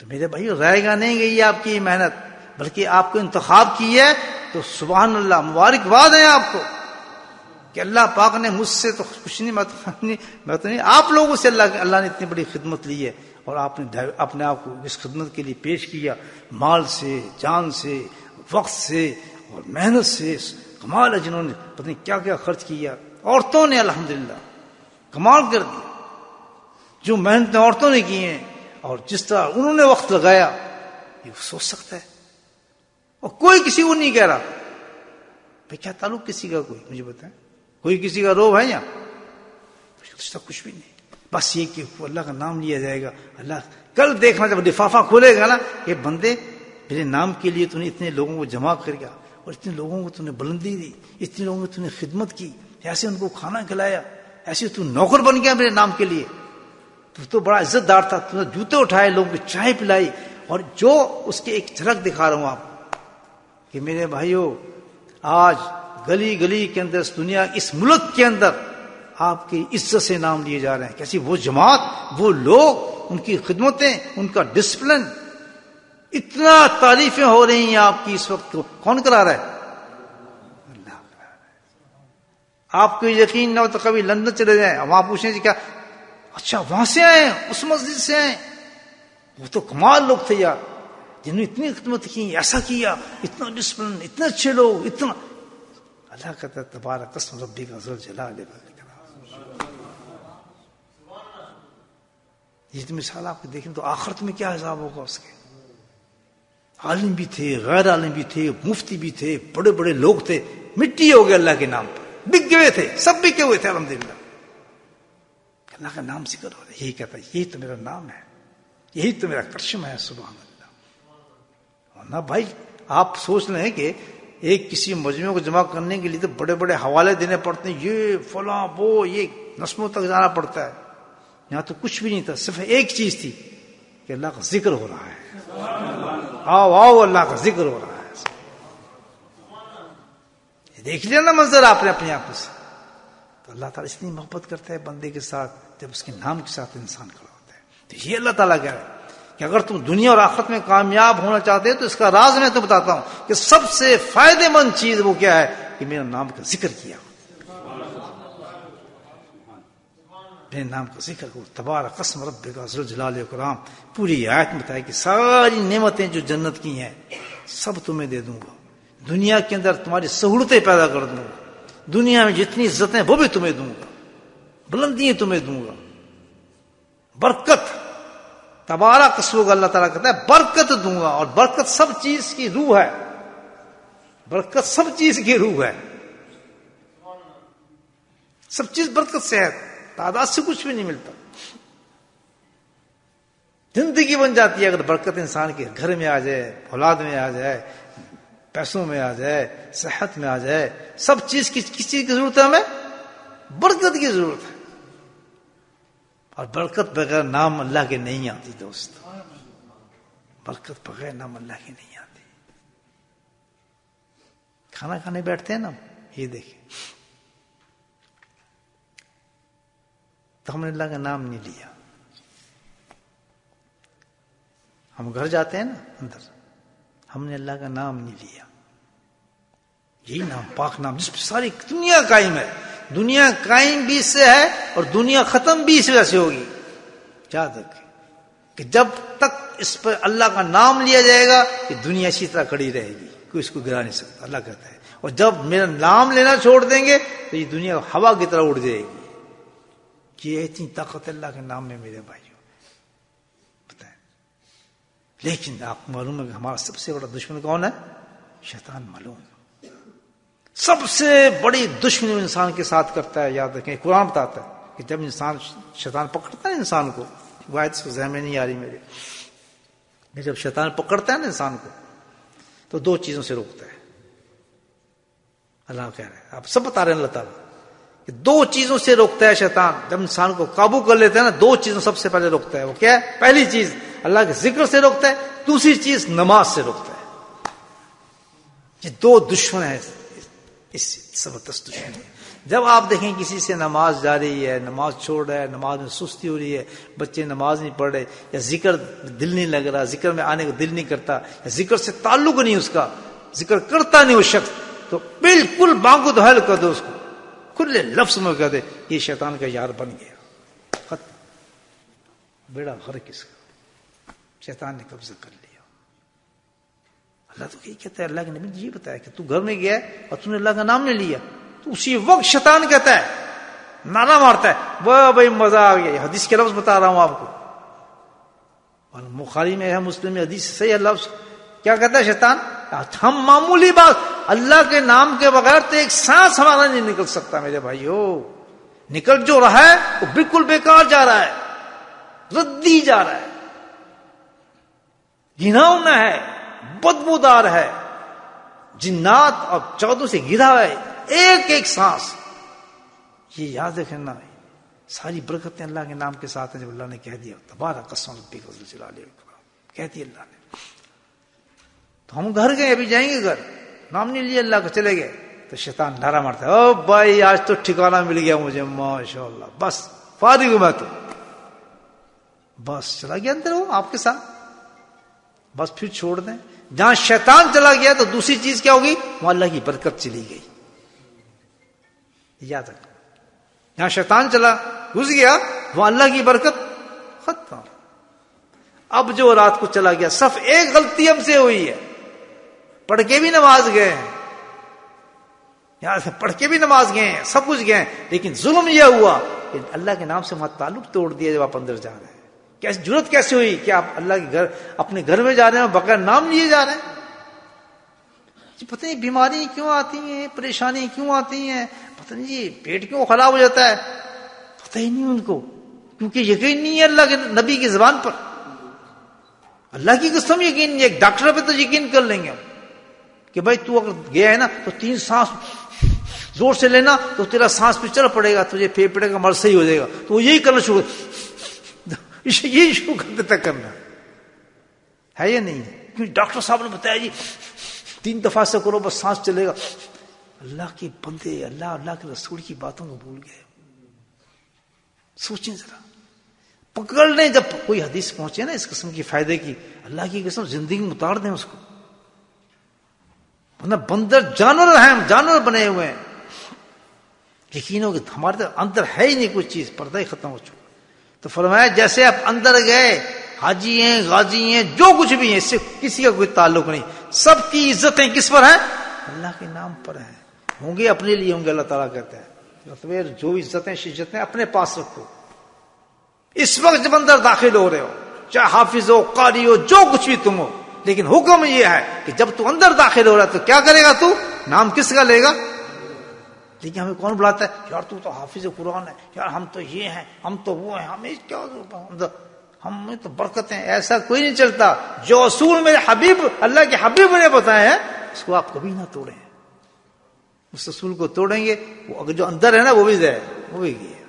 تو میرے بھائی رائے گا نہیں گئی آپ کی محنت، بلکہ آپ کو انتخاب کی ہے، تو سبحان اللہ، مبارکباد ہے آپ کو کہ اللہ پاک نے مجھ سے تو کچھ نہیں، میں تو نہیں، آپ لوگوں سے اللہ نے اتنی بڑی خدمت لی ہے، اور آپ نے اپنے آپ کو اس خدمت کے لیے پیش کیا، مال سے، جان سے، وقت سے اور محنت سے. کمال ہے جنہوں نے پتہ نہیں کیا کیا خرچ کیا. عورتوں نے الحمدللہ کمال کر دیا، جو محنتیں عورتوں نے کی ہیں اور جس طرح انہوں نے وقت لگایا، یہ سوچ سکتا ہے. اور کوئی کسی کو نہیں کہہ رہا بھائی کیا تعلق کسی کا، کوئی مجھے بتائیں، کوئی کسی کا روب ہے یا کچھ بھی نہیں. بس یہ کہ اللہ کا نام لیا جائے گا. اللہ کل دیکھنا جب لفافہ کھولے گا نا، یہ بندے میرے نام کے لیے تو نے اتنے لوگوں کو جمع کر گیا، اور اتنے لوگوں کو تو نے بلندی دی، اتنے لوگوں کو تو نے خدمت کی، ایسے ان کو کھانا کھلایا، ایسے تو نوکر بن گیا میرے نام کے لیے. تو بڑا عزت دار تھا، تو نے جوتے اٹھائے، لوگوں کو چائے پلائی. اور جو اس کے ایک جھلک دکھا رہا ہوں آپ کہ میرے بھائیوں، آج گلی گلی کے اندر، اس دنیا، اس ملک کے اندر آپ کی عزت سے نام لیے جا رہے ہیں. کیسی وہ جماعت، وہ لوگ، ان کی خدمتیں، ان کا ڈسپلن، اتنا تعریفیں ہو رہی ہیں آپ کی اس وقت. کون کرا رہا ہے؟ اللہ کرا رہا ہے. آپ کو یقین نہ ہو تو کبھی لندن چلے جائیں، وہاں پوچھیں جی کیا، اچھا وہاں سے آئے، اس مسجد سے آئے، وہ تو کمال لوگ تھے یار، جنہوں نے اتنی خدمت کی، ایسا کیا، اتنا ڈسپلن، اتنے اچھے لوگ، اتنا. اللہ کہتا ہے تبارک اسم ربک ذو الجلال والاکرام. یہ تو مثال آپ کو دیکھیں تو آخرت میں کیا حساب ہوگا اس کے. عالم بھی تھے، غیر عالم بھی تھے، مفتی بھی تھے، بڑے بڑے لوگ تھے، مٹی ہو گئے اللہ کے نام پر، بک گئے تھے، سب بکے ہوئے تھے. الحمدللہ اللہ کا نام ذکر ہو رہا ہے. یہی کہتا ہے یہی تو میرا نام ہے، یہی تو میرا کرشم ہے. سبحان اللہ. ورنہ بھائی آپ سوچ رہے ہیں کہ ایک کسی مجموعے کو جمع کرنے کے لیے تو بڑے بڑے حوالے دینے پڑتے ہیں، یہ فلاں وہ، یہ نسلوں تک جانا پڑتا ہے. یہاں تو کچھ بھی نہیں تھا، صرف ایک چیز تھی کہ اللہ کا ذکر ہو رہا ہے. آؤ آؤ، اللہ کا ذکر ہو رہا ہے. دیکھ لیا نا منظر آپ نے اپنے آپ سے. تو اللہ تعالیٰ اتنی محبت کرتا ہے بندے کے ساتھ جب اس کے نام کے ساتھ انسان کھڑا ہوتا ہے. تو یہ اللہ تعالیٰ کہہ رہا ہے کہ اگر تم دنیا اور آخرت میں کامیاب ہونا چاہتے ہو تو اس کا راز میں تو بتاتا ہوں کہ سب سے فائدہ مند چیز وہ کیا ہے کہ میرا نام کا ذکر کیا، میرے نام کا ذکر کرو. تبارک اسم ربک ذو الجلال والاکرام. پوری آیت میں بتایا کہ ساری نعمتیں جو جنت کی ہیں سب تمہیں دے دوں گا. دنیا کے اندر تمہاری سہولتیں پیدا کر دوں گا. دنیا میں جتنی عزتیں وہ بھی تمہیں دوں گا، بلندیاں تمہیں دوں گا، برکت. تبارک اسم، اللہ تعالیٰ کہتا ہے برکت دوں گا. اور برکت سب چیز کی روح ہے، برکت سب چیز کی روح ہے. سب چیز برکت سے ہے، تعداد سے کچھ بھی نہیں ملتا. زندگی بن جاتی ہے اگر برکت انسان کے گھر میں آ جائے، اولاد میں آ جائے، پیسوں میں آ جائے، صحت میں آ جائے، سب چیز کس چیز کی ضرورت ہے ہمیں؟ برکت کی ضرورت ہے. اور برکت بغیر نام اللہ کے نہیں آتی دوست، برکت بغیر نام اللہ کے نہیں آتی. کھانا کھانے بیٹھتے ہیں نا، یہ دیکھیں تو ہم نے اللہ کا نام نہیں لیا. ہم گھر جاتے ہیں نا اندر، ہم نے اللہ کا نام نہیں لیا. یہی نام، پاک نام، جس پہ ساری دنیا قائم ہے. دنیا قائم بھی اس سے ہے اور دنیا ختم بھی اس وجہ سے ہوگی. یاد رکھیں کہ جب تک اس پر اللہ کا نام لیا جائے گا کہ دنیا اسی طرح کھڑی رہے گی، کوئی اس کو گرا نہیں سکتا. اللہ کہتا ہے اور جب میرا نام لینا چھوڑ دیں گے تو یہ دنیا ہوا کی طرح اڑ جائے گی. یہ اتنی طاقت اللہ کے نام میں میرے بھائیوں بتائیں. لیکن آپ معلوم ہے کہ ہمارا سب سے بڑا دشمن کون ہے؟ شیطان ملعون. سب سے بڑی دشمنی انسان کے ساتھ کرتا ہے. یاد رکھیں قرآن بتاتا ہے کہ جب انسان شیطان پکڑتا ہے انسان کو، واحد سے ذہن میں نہیں آ رہی میرے، جب شیطان پکڑتا ہے نا انسان کو تو دو چیزوں سے روکتا ہے. اللہ کہہ رہے ہیں، آپ سب بتا رہے ہیں اللہ تعالیٰ کہ دو چیزوں سے روکتا ہے شیطان. جب انسان کو قابو کر لیتا ہے نا، دو چیزوں سب سے پہلے روکتا ہے. وہ کیا ہے؟ پہلی چیز اللہ کے ذکر سے روکتا ہے، دوسری چیز نماز سے روکتا ہے. یہ دو دشمن ہیں اس زبردست دشمن. جب آپ دیکھیں کسی سے نماز جا رہی ہے، نماز چھوڑ رہا ہے، نماز میں سستی ہو رہی ہے، بچے نماز نہیں پڑھ رہے، یا ذکر دل نہیں لگ رہا، ذکر میں آنے کا دل نہیں کرتا، یا ذکر سے تعلق نہیں اس کا، ذکر کرتا نہیں وہ شخص، تو بالکل بانگو دہل کر دو اس کو، کھلے لفظ میں کہہ دے یہ شیطان کا یار بن گیا. ختم، بیڑا غرق اس کا، شیطان نے قبضہ کر لیا. اللہ تو یہی کہتا ہے، اللہ کے نبی نے یہ بتایا کہ تو گھر میں گیا اور تو نے اللہ کا نام نہیں لیا تو اسی وقت شیطان کہتا ہے، نعرہ مارتا ہے، واہ بھائی مزہ آ گیا. حدیث کے لفظ بتا رہا ہوں آپ کو، اور بخاری میں ہے، مسلم میں حدیث صحیح ہے لفظ. کیا کہتا ہے شیطان؟ ہم معمولی بات اللہ کے نام کے بغیر تو ایک سانس ہمارا نہیں نکل سکتا میرے بھائیو. نکل جو رہا ہے وہ بالکل بیکار جا رہا ہے، ردی جا رہا ہے، گھناؤنا ہے، بدبودار ہے، جنات اور چودوں سے گھرا ہے ایک ایک سانس. یہ یاد رکھنا، ساری برکتیں اللہ کے نام کے ساتھ ہیں. جب اللہ نے کہہ دیا تبارک اسم ربک ذو الجلال والاکرام، کہہ دیا اللہ نے، تو ہم گھر گئے، ابھی جائیں گے گھر، نام نہیں لیا اللہ کا، چلے گئے تو شیطان ڈھارا مارتا ہے، او بھائی آج تو ٹھکانہ مل گیا مجھے، ماشاءاللہ، بس فارغ ہوں میں تو، بس چلا گیا اندر وہ آپ کے ساتھ. بس پھر چھوڑ دیں. جہاں شیطان چلا گیا تو دوسری چیز کیا ہوگی؟ وہاں اللہ کی برکت چلی گئی. یاد رکھ، جہاں شیطان چلا گھس گیا وہاں اللہ کی برکت ختم. اب جو رات کو چلا گیا، صرف ایک غلطی ہم سے ہوئی ہے، پڑھ کے بھی نماز گئے ہیں، یہاں سے پڑھ کے بھی نماز گئے ہیں، سب کچھ گئے ہیں، لیکن ظلم یہ ہوا کہ اللہ کے نام سے وہاں تعلق توڑ دیا. جب آپ اندر جا رہے ہیں، کیسے ضرورت کیسے ہوئی کہ آپ اللہ کے گھر اپنے گھر میں جا رہے ہیں بغیر نام لیے جا رہے ہیں؟ جی پتہ نہیں بیماری کیوں آتی ہیں، پریشانی کیوں آتی ہیں، پتہ نہیں جی پیٹ کیوں خراب ہو جاتا ہے، پتہ ہی نہیں ان کو، کیونکہ یقین نہیں ہے اللہ کے نبی کی زبان پر. اللہ کی قسم یقین نہیں ہے. ایک ڈاکٹر پہ تو یقین کر لیں گے ہم کہ بھائی تو اگر گیا ہے نا تو 3 سانس زور سے لینا تو تیرا سانس پہ چل پڑے گا، تجھے پھیپھڑے کا مرض صحیح ہو جائے گا. تو وہ یہی کرنا شروع، یہی شروع کر دیتا کرنا ہے یا نہیں؟ کیونکہ ڈاکٹر صاحب نے بتایا جی 3 دفعہ سے کرو بس سانس چلے گا. اللہ کے بندے اللہ کے رسول کی باتوں کو بھول گئے. سوچیں ذرا، پکڑ لیں جب کوئی حدیث پہنچے نا اس قسم کی فائدے کی، اللہ کی قسم زندگی میں اتار دیں اس کو. ورنہ بندر جانور ہیں، جانور بنے ہوئے ہیں. یقین ہو کہ ہمارے اندر ہے ہی نہیں کچھ چیز، پردہ ہی ختم ہو چکا. تو فرمایا جیسے آپ اندر گئے، حاجی ہیں، غازی ہیں، جو کچھ بھی ہیں، اس سے کسی کا کوئی تعلق نہیں. سب کی عزتیں کس پر ہیں؟ اللہ کے نام پر ہیں. ہوں گے اپنے لیے ہوں گے، اللہ تعالیٰ کہتا ہے جو عزتیں شجتیں اپنے پاس رکھو. اس وقت جب اندر داخل ہو رہے ہو، چاہے حافظ ہو، قاری ہو، جو کچھ بھی تم ہو، لیکن حکم یہ ہے کہ جب تو اندر داخل ہو رہا ہے تو کیا کرے گا؟ تو نام کس کا لے گا؟ لیکن ہمیں کون بلاتا ہے؟ یار تو حافظ قرآن ہے، یار ہم تو یہ ہیں، ہم تو وہ ہیں، ہمیں کیا، ہمیں تو برکتیں. ایسا کوئی نہیں چلتا. جو اصول میرے حبیب اللہ کے حبیب نے بتائے ہیں اس کو آپ کبھی نہ توڑیں. اس رسول کو توڑیں گے وہ اگر جو اندر ہے نا وہ بھی ضائع, وہ بھی گیا.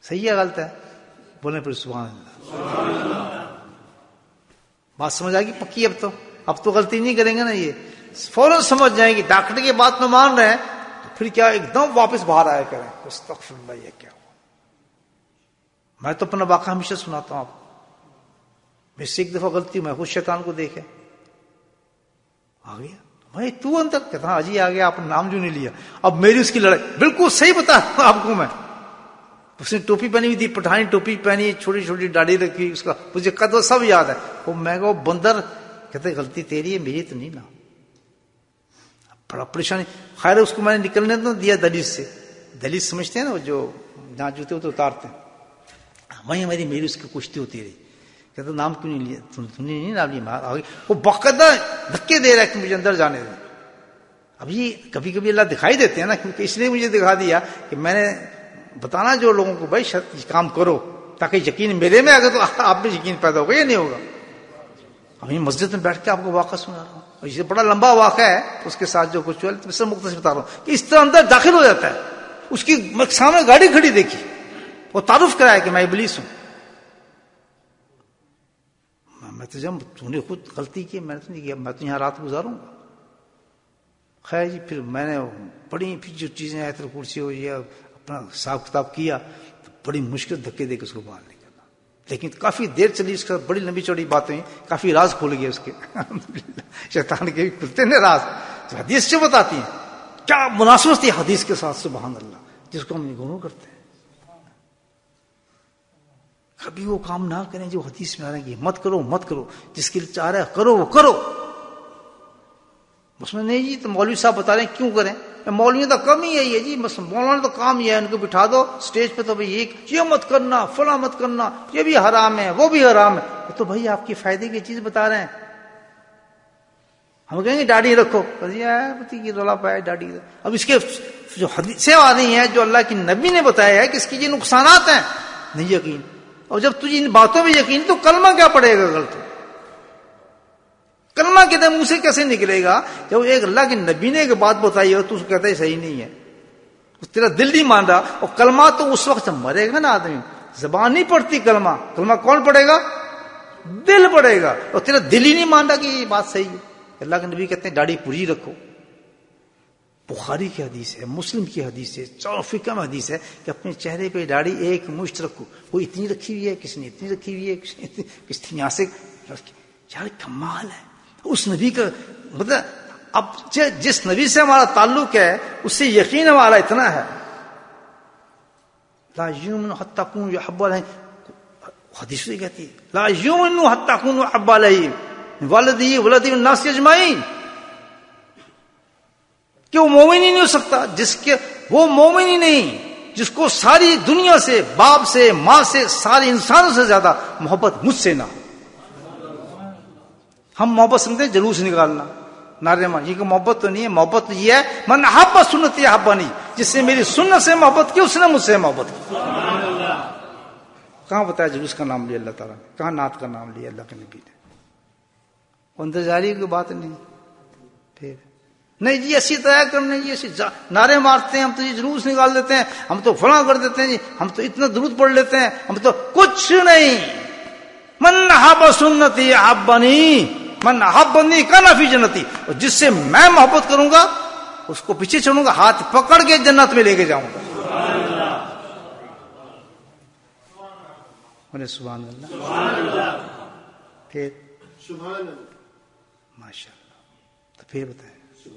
صحیح ہے غلط ہے؟ بولیں پھر سبحان اللہ. بات سمجھ آئے گی پکی. اب تو غلطی نہیں کریں گے نا, یہ فوراً سمجھ جائیں گے. ڈاکٹر کی بات میں مان رہے ہیں تو پھر کیا ایک دم واپس باہر آیا کریں استغفر اللہ, یہ کیا ہوا. میں تو اپنا واقعہ ہمیشہ سناتا ہوں آپ کو. میں سے ایک دفعہ غلطی میں خود شیطان کو دیکھا آ گیا, بھائی تو اندر کہتا اجی آ گیا, آپ نے نام جو نہیں لیا. اب میری اس کی لڑائی بالکل صحیح بتا رہا ہوں آپ کو میں. اس نے ٹوپی پہنی ہوئی تھی, پٹھانی ٹوپی پہنی, چھوٹی چھوٹی داڑھی رکھی, اس کا مجھے قد سب یاد ہے. وہ میں کہ بندر کہتے غلطی تیری ہے میری تو نہیں نا. بڑا پریشانی. خیر اس کو میں نے نکلنے تو دیا دہلیز سے. دہلیز سمجھتے ہیں نا جو جہاں جوتے ہوتے اتارتے ہیں, وہیں میری اس کی کشتی ہوتی رہی. کہتا نام کیوں نہیں لیا, تم نے نہیں نام لیا. وہ باقاعدہ دھکے دے رہا ہے کہ مجھے اندر جانے دیں. ابھی کبھی کبھی اللہ دکھائی دیتے ہیں نا, کیونکہ اس لیے مجھے دکھا دیا کہ میں نے بتانا جو لوگوں کو بھائی کام کرو تاکہ یقین میرے میں اگر تو آپ میں یقین پیدا ہوگا یا نہیں ہوگا. ابھی مسجد میں بیٹھ کے آپ کو واقعہ سنا رہا ہوں, اور یہ بڑا لمبا واقعہ ہے. اس کے ساتھ جو کچھ مختصر بتا رہا ہوں کہ اس طرح اندر داخل ہو جاتا ہے. اس کی سامنے گاڑی کھڑی دیکھی, وہ تعارف کرایا کہ میں ابلیس ہوں. میں تو جب تم نے خود غلطی کی, میں نے تو نہیں کیا, میں تو یہاں رات گزاروں گا. خیر جی پھر میں نے بڑی پھر جو چیزیں آئے تھے کرسی ہو یا اپنا حساب کتاب کیا تو بڑی مشکل دھکے دے کے اس کو باہر نکلنا. لیکن کافی دیر چلی, اس کا بڑی لمبی چوڑی باتیں, کافی راز کھل گئے اس کے. شیطان کے بھی کھلتے ہیں راز تو حدیث سے بتاتی ہیں. کیا مناسبت تھی حدیث کے ساتھ سبحان اللہ, جس کو ہم گنو کرتے ہیں. کبھی وہ کام نہ کریں جو حدیث میں آ رہے ہیں, مت کرو مت کرو, جس کے لیے چاہ رہا ہے کرو وہ کرو. اس میں نہیں جی تو مولوی صاحب بتا رہے ہیں کیوں کریں, مولوی تو کم ہی ہے جی, بس مولانا تو کام یہ ہے ان کو بٹھا دو اسٹیج پہ تو بھائی یہ مت کرنا فلاں مت کرنا, یہ بھی حرام ہے وہ بھی حرام ہے. تو بھائی آپ کی فائدے کی چیز بتا رہے ہیں. ہم کہیں گے داڑھی رکھو, رولا پایا داڑھی. اب اس کے جو حدیثیں آ رہی ہیں جو اللہ کے نبی نے بتایا ہے کہ اس کی یہ نقصانات ہیں, نہیں یقین. اور جب تجھے ان باتوں میں یقین تو کلمہ کیا پڑے گا غلط. کلمہ کہتے منہ سے کیسے نکلے گا جب ایک اللہ کے نبی نے ایک بات بتائی ہو تو اس کو کہتا ہے صحیح نہیں ہے, تیرا دل نہیں مان رہا. اور کلمہ تو اس وقت مرے گا نا آدمی, زبان نہیں پڑتی کلمہ. کلمہ کون پڑے گا؟ دل پڑے گا. اور تیرا دل ہی نہیں مان رہا کہ یہ بات صحیح ہے. اللہ کے نبی کہتے ہیں داڑھی پوری رکھو. بخاری کی حدیث ہے, مسلم کی حدیث ہے, چار فقہ میں حدیث ہے کہ اپنے چہرے پہ داڑھی ایک مشت رکھو. کوئی اتنی رکھی ہوئی ہے, کسی نے اتنی رکھی ہوئی ہے, کسی نے یہاں سے. یار کمال ہے اس نبی کا. مطلب اب جس نبی سے ہمارا تعلق ہے اس سے یقین ہمارا اتنا ہے. لا یؤمن حتی یکون یحب علیہ, حدیث یہ کہتی ہے لا یؤمن حتی یکون یحب علیہ والدی ولدی الناس اجمعین, کہ وہ مومن ہی نہیں ہو سکتا جس کے, وہ مومن ہی نہیں جس کو ساری دنیا سے, باپ سے, ماں سے, سارے انسانوں سے زیادہ محبت مجھ سے نہ. ہم محبت سمجھتے ہیں جلوس نکالنا, نعرے ماں, یہ کہ محبت تو نہیں ہے. محبت تو یہ ہے من احب سنتی احبنی, جس سے میری سنت سے محبت کی اس نے مجھ سے محبت کی. کہاں بتایا جلوس کا نام لیا اللہ تعالیٰ نے, کہاں نعت کا نام لیا اللہ کے نبی نے. اندر جاری کی بات نہیں. پھر نہیں جی ایسی طے کرنے جی ایسی نعرے مارتے ہیں ہم تو جی جلوس نکال دیتے ہیں, ہم تو فلاں کر دیتے ہیں جی, ہم تو اتنا درود پڑھ لیتے ہیں, ہم تو کچھ نہیں. من احب سنتی احبنی من احبنی کان فی جنتی, اور جس سے میں محبت کروں گا اس کو پیچھے چھوڑوں گا, ہاتھ پکڑ کے جنت میں لے کے جاؤں گا. سبحان اللہ. پھر ماشاء اللہ. تو پھر بتائیں تو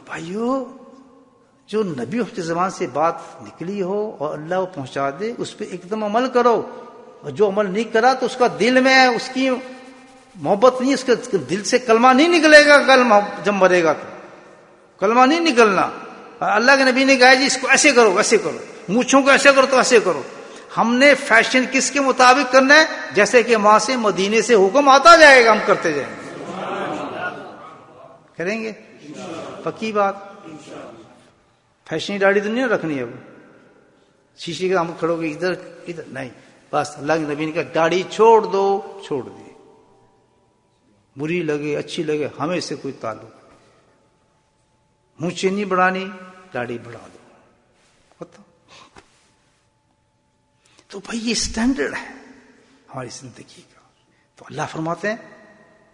بھائیو, جو نبی کی زبان سے بات نکلی ہو اور اللہ کو پہنچا دے اس پہ ایک دم عمل کرو. اور جو عمل نہیں کرا تو اس کا دل میں اس کی محبت نہیں, اس کے دل سے کلمہ نہیں نکلے گا. کلمہ جب مرے گا تو کلمہ نہیں نکلنا. اللہ کے نبی نے کہا جی اس کو ایسے کرو ویسے کرو, مونچھوں کو ایسے کرو تو ایسے کرو. ہم نے فیشن کس کے مطابق کرنا ہے, جیسے کہ وہاں سے مدینے سے حکم آتا جائے گا ہم کرتے جائیں گے. کریں گے پکی بات. فیشنی داڑھی تو نہیں رکھنی ہے, اب شیشے کے ہم کھڑو گے ادھر ادھر نہیں. بس اللہ کے نبی نے کہا داڑھی چھوڑ دو, چھوڑ دی. بری لگے اچھی لگے ہمیں سے کوئی تعلق نہیں. مونچھیں نہیں بڑھانی، داڑھی بڑھا دو. تو بھائی یہ سٹینڈرڈ ہے ہماری زندگی کا. تو اللہ فرماتے ہیں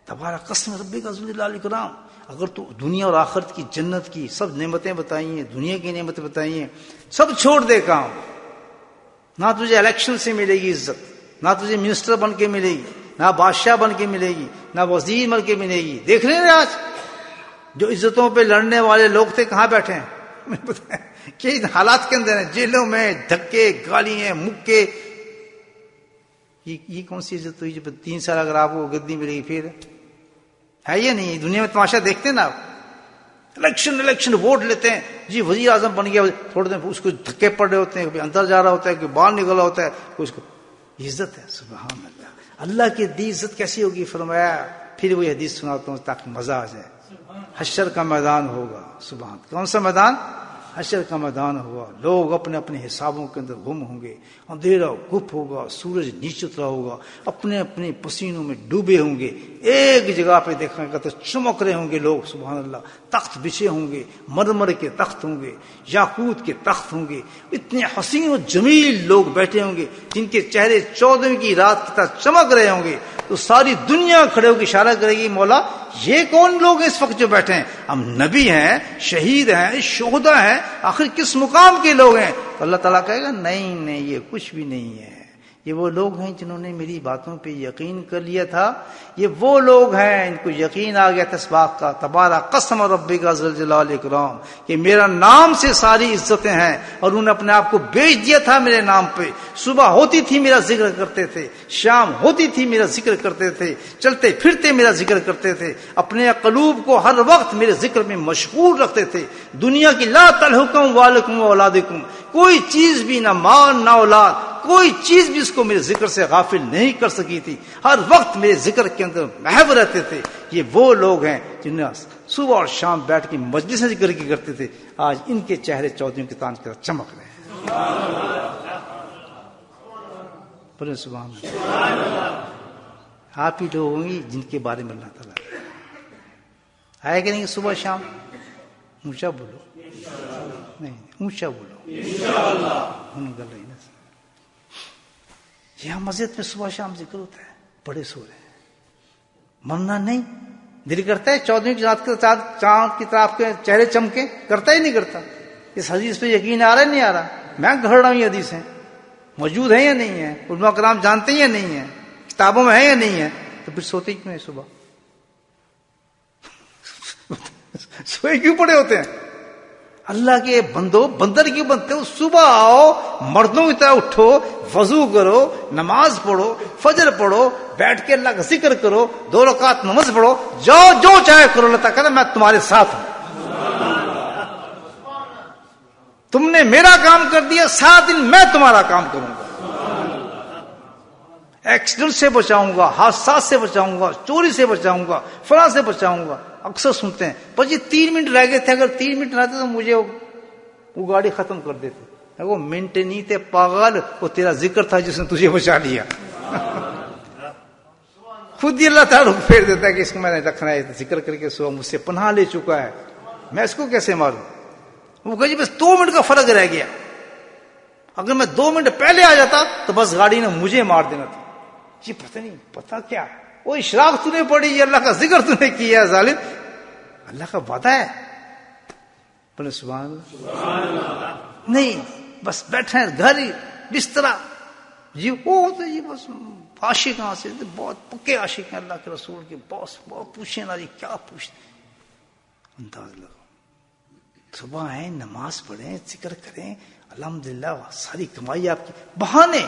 تبارک قسم ربک ذو الجلال والاکرام، اگر تو دنیا اور آخرت کی جنت کی سب نعمتیں بتائی ہیں، دنیا کی نعمتیں بتائی ہیں، سب چھوڑ دے کام. نہ تجھے الیکشن سے ملے گی عزت، نہ تجھے منسٹر بن کے ملے گی، نہ بادشاہ بن کے ملے گی، نہ وزیر بن کے ملے گی. دیکھ رہے ہیں آج جو عزتوں پہ لڑنے والے لوگ تھے کہاں بیٹھے ہیں؟ کہ حالات کے اندر ہیں، جیلوں میں دھکے گالیاں مکے. یہ کون سی عزت ہوئی جو 3 سال اگر آپ کو گدی ملے گی؟ پھر ہے یہ نہیں. دنیا میں تماشا دیکھتے ہیں نا آپ، الیکشن ووٹ لیتے ہیں، جی وزیر اعظم بن گیا، تھوڑے دن اس کو دھکے پڑ رہے ہوتے ہیں، کبھی اندر جا رہا ہوتا ہے، کبھی باہر نکل رہا ہوتا ہے، کوئی اس کو عزت ہے. سبحان اللہ. اللہ کی دی عزت کیسی ہوگی؟ فرمایا پھر وہی حدیث سناتا ہوں تاکہ مزہ آ جائے. حشر کا میدان ہوگا. سبحان. کون سا میدان؟ حشر کا میدان ہوگا. لوگ اپنے اپنے حسابوں کے اندر گم ہوں گے، اندھیرا گپ ہوگا، سورج نیچے اترا ہوگا، اپنے اپنے پسینوں میں ڈوبے ہوں گے. ایک جگہ پہ دیکھنے کا تو چمک رہے ہوں گے لوگ. سبحان اللہ. تخت بچھے ہوں گے، مرمر کے تخت ہوں گے، یاقوت کے تخت ہوں گے. اتنے حسین و جمیل لوگ بیٹھے ہوں گے جن کے چہرے 14ویں کی رات کی طرح چمک رہے ہوں گے. تو ساری دنیا کھڑے ہو کے اشارہ کرے گی مولا یہ کون لوگ ہیں اس وقت جو بیٹھے ہیں؟ ہم نبی ہیں، شہید ہیں، شہداء ہیں، آخر کس مقام کے لوگ ہیں؟ تو اللہ تعالیٰ کہے گا نہیں یہ کچھ بھی نہیں ہے. یہ وہ لوگ ہیں جنہوں نے میری باتوں پہ یقین کر لیا تھا. یہ وہ لوگ ہیں ان کو یقین آ گیا تھا اس بات کا تبارک قسم ربک ذو الجلال والاکرام کہ میرا نام سے ساری عزتیں ہیں، اور انہوں نے اپنے آپ کو بیچ دیا تھا میرے نام پہ. صبح ہوتی تھی میرا ذکر کرتے تھے، شام ہوتی تھی میرا ذکر کرتے تھے، چلتے پھرتے میرا ذکر کرتے تھے، اپنے قلوب کو ہر وقت میرے ذکر میں مشغول رکھتے تھے. دنیا کی لا تلہکم والکم واولادکم، کوئی چیز بھی نہ مال نہ اولاد، کوئی چیز بھی اس کو میرے ذکر سے غافل نہیں کر سکی تھی. ہر وقت میرے ذکر کے اندر محو رہتے تھے. یہ وہ لوگ ہیں جنہیں صبح اور شام بیٹھ کے مجلس ذکر کی کرتے تھے. آج ان کے چہرے 14 کے تاج کی طرح چمک رہے ہیں. بولے سبحان اللہ. آپ ہی لوگ ہوں گے جن کے بارے میں اللہ تعالیٰ آئے کہ نہیں صبح شام اونچا بولو، نہیں اونچا بولو. یہاں مسجد میں صبح شام ذکر ہوتا ہے، بڑے سو رہے ہیں، مرنا نہیں. دل کرتا ہے 14 کی رات کے چاند کی طرح آپ کے چہرے چمکے؟ کرتا ہی نہیں کرتا. اس حدیث پہ یقین آ رہا ہے نہیں آ رہا؟ میں گھڑ رہا ہوں یہ حدیثیں موجود ہیں یا نہیں ہیں؟ علماء کرام جانتے ہیں یا نہیں ہیں؟ کتابوں میں ہے یا نہیں ہے؟ تو پھر سوتے کیوں ہیں صبح؟ سوئے کیوں پڑے ہوتے ہیں؟ اللہ کے بندو بندر کیوں بنتے ہو؟ صبح آؤ، مردوں کی طرح اٹھو، وضو کرو، نماز پڑھو، فجر پڑھو، بیٹھ کے اللہ کا ذکر کرو، 2 رکعت نماز پڑھو، جاؤ جو چاہے کرو. اللہ تعالیٰ کہتا ہے میں تمہارے ساتھ ہوں. تم نے میرا کام کر دیا، 7 دن میں تمہارا کام کروں گا. ایکسیڈنٹ سے بچاؤں گا، حادثات سے بچاؤں گا، چوری سے بچاؤں گا، فلاں سے بچاؤں گا. اکثر سنتے ہیں پر یہ 3 منٹ رہ گئے تھے، اگر 3 منٹ رہتے تو مجھے وہ گاڑی ختم کر دیتے. وہ منٹ نہیں تھے پاگل، وہ تیرا ذکر تھا جس نے تجھے بچا لیا. خود ہی اللہ تعالیٰ رخ پھیر دیتا ہے کہ اس کو میں نے رکھنا ہے، ذکر کر کے سو مجھ سے پناہ لے چکا ہے، میں اس کو کیسے ماروں؟ وہ کہا جی بس 2 منٹ کا فرق رہ گیا، اگر میں 2 منٹ پہلے آ جاتا تو بس گاڑی نے مجھے مار دینا تھا. جی پتہ نہیں پتہ کیا ہے، وہ اشراق تو نے پڑھی، یہ اللہ کا ذکر تو نے کیا ہے ظالم. اللہ کا وعدہ ہے. بولے سبحان اللہ. نہیں بس بیٹھے ہیں گھر ہی بسترا. جی وہ ہوتے جی بس عاشق کہاں سے، بہت پکے عاشق ہیں اللہ کے رسول کے. بہت پوچھیں نا جی کیا پوچھتے، انداز لگو. صبح آئیں، نماز پڑھیں، ذکر کریں، الحمدللہ ساری کمائی آپ کی. بہانے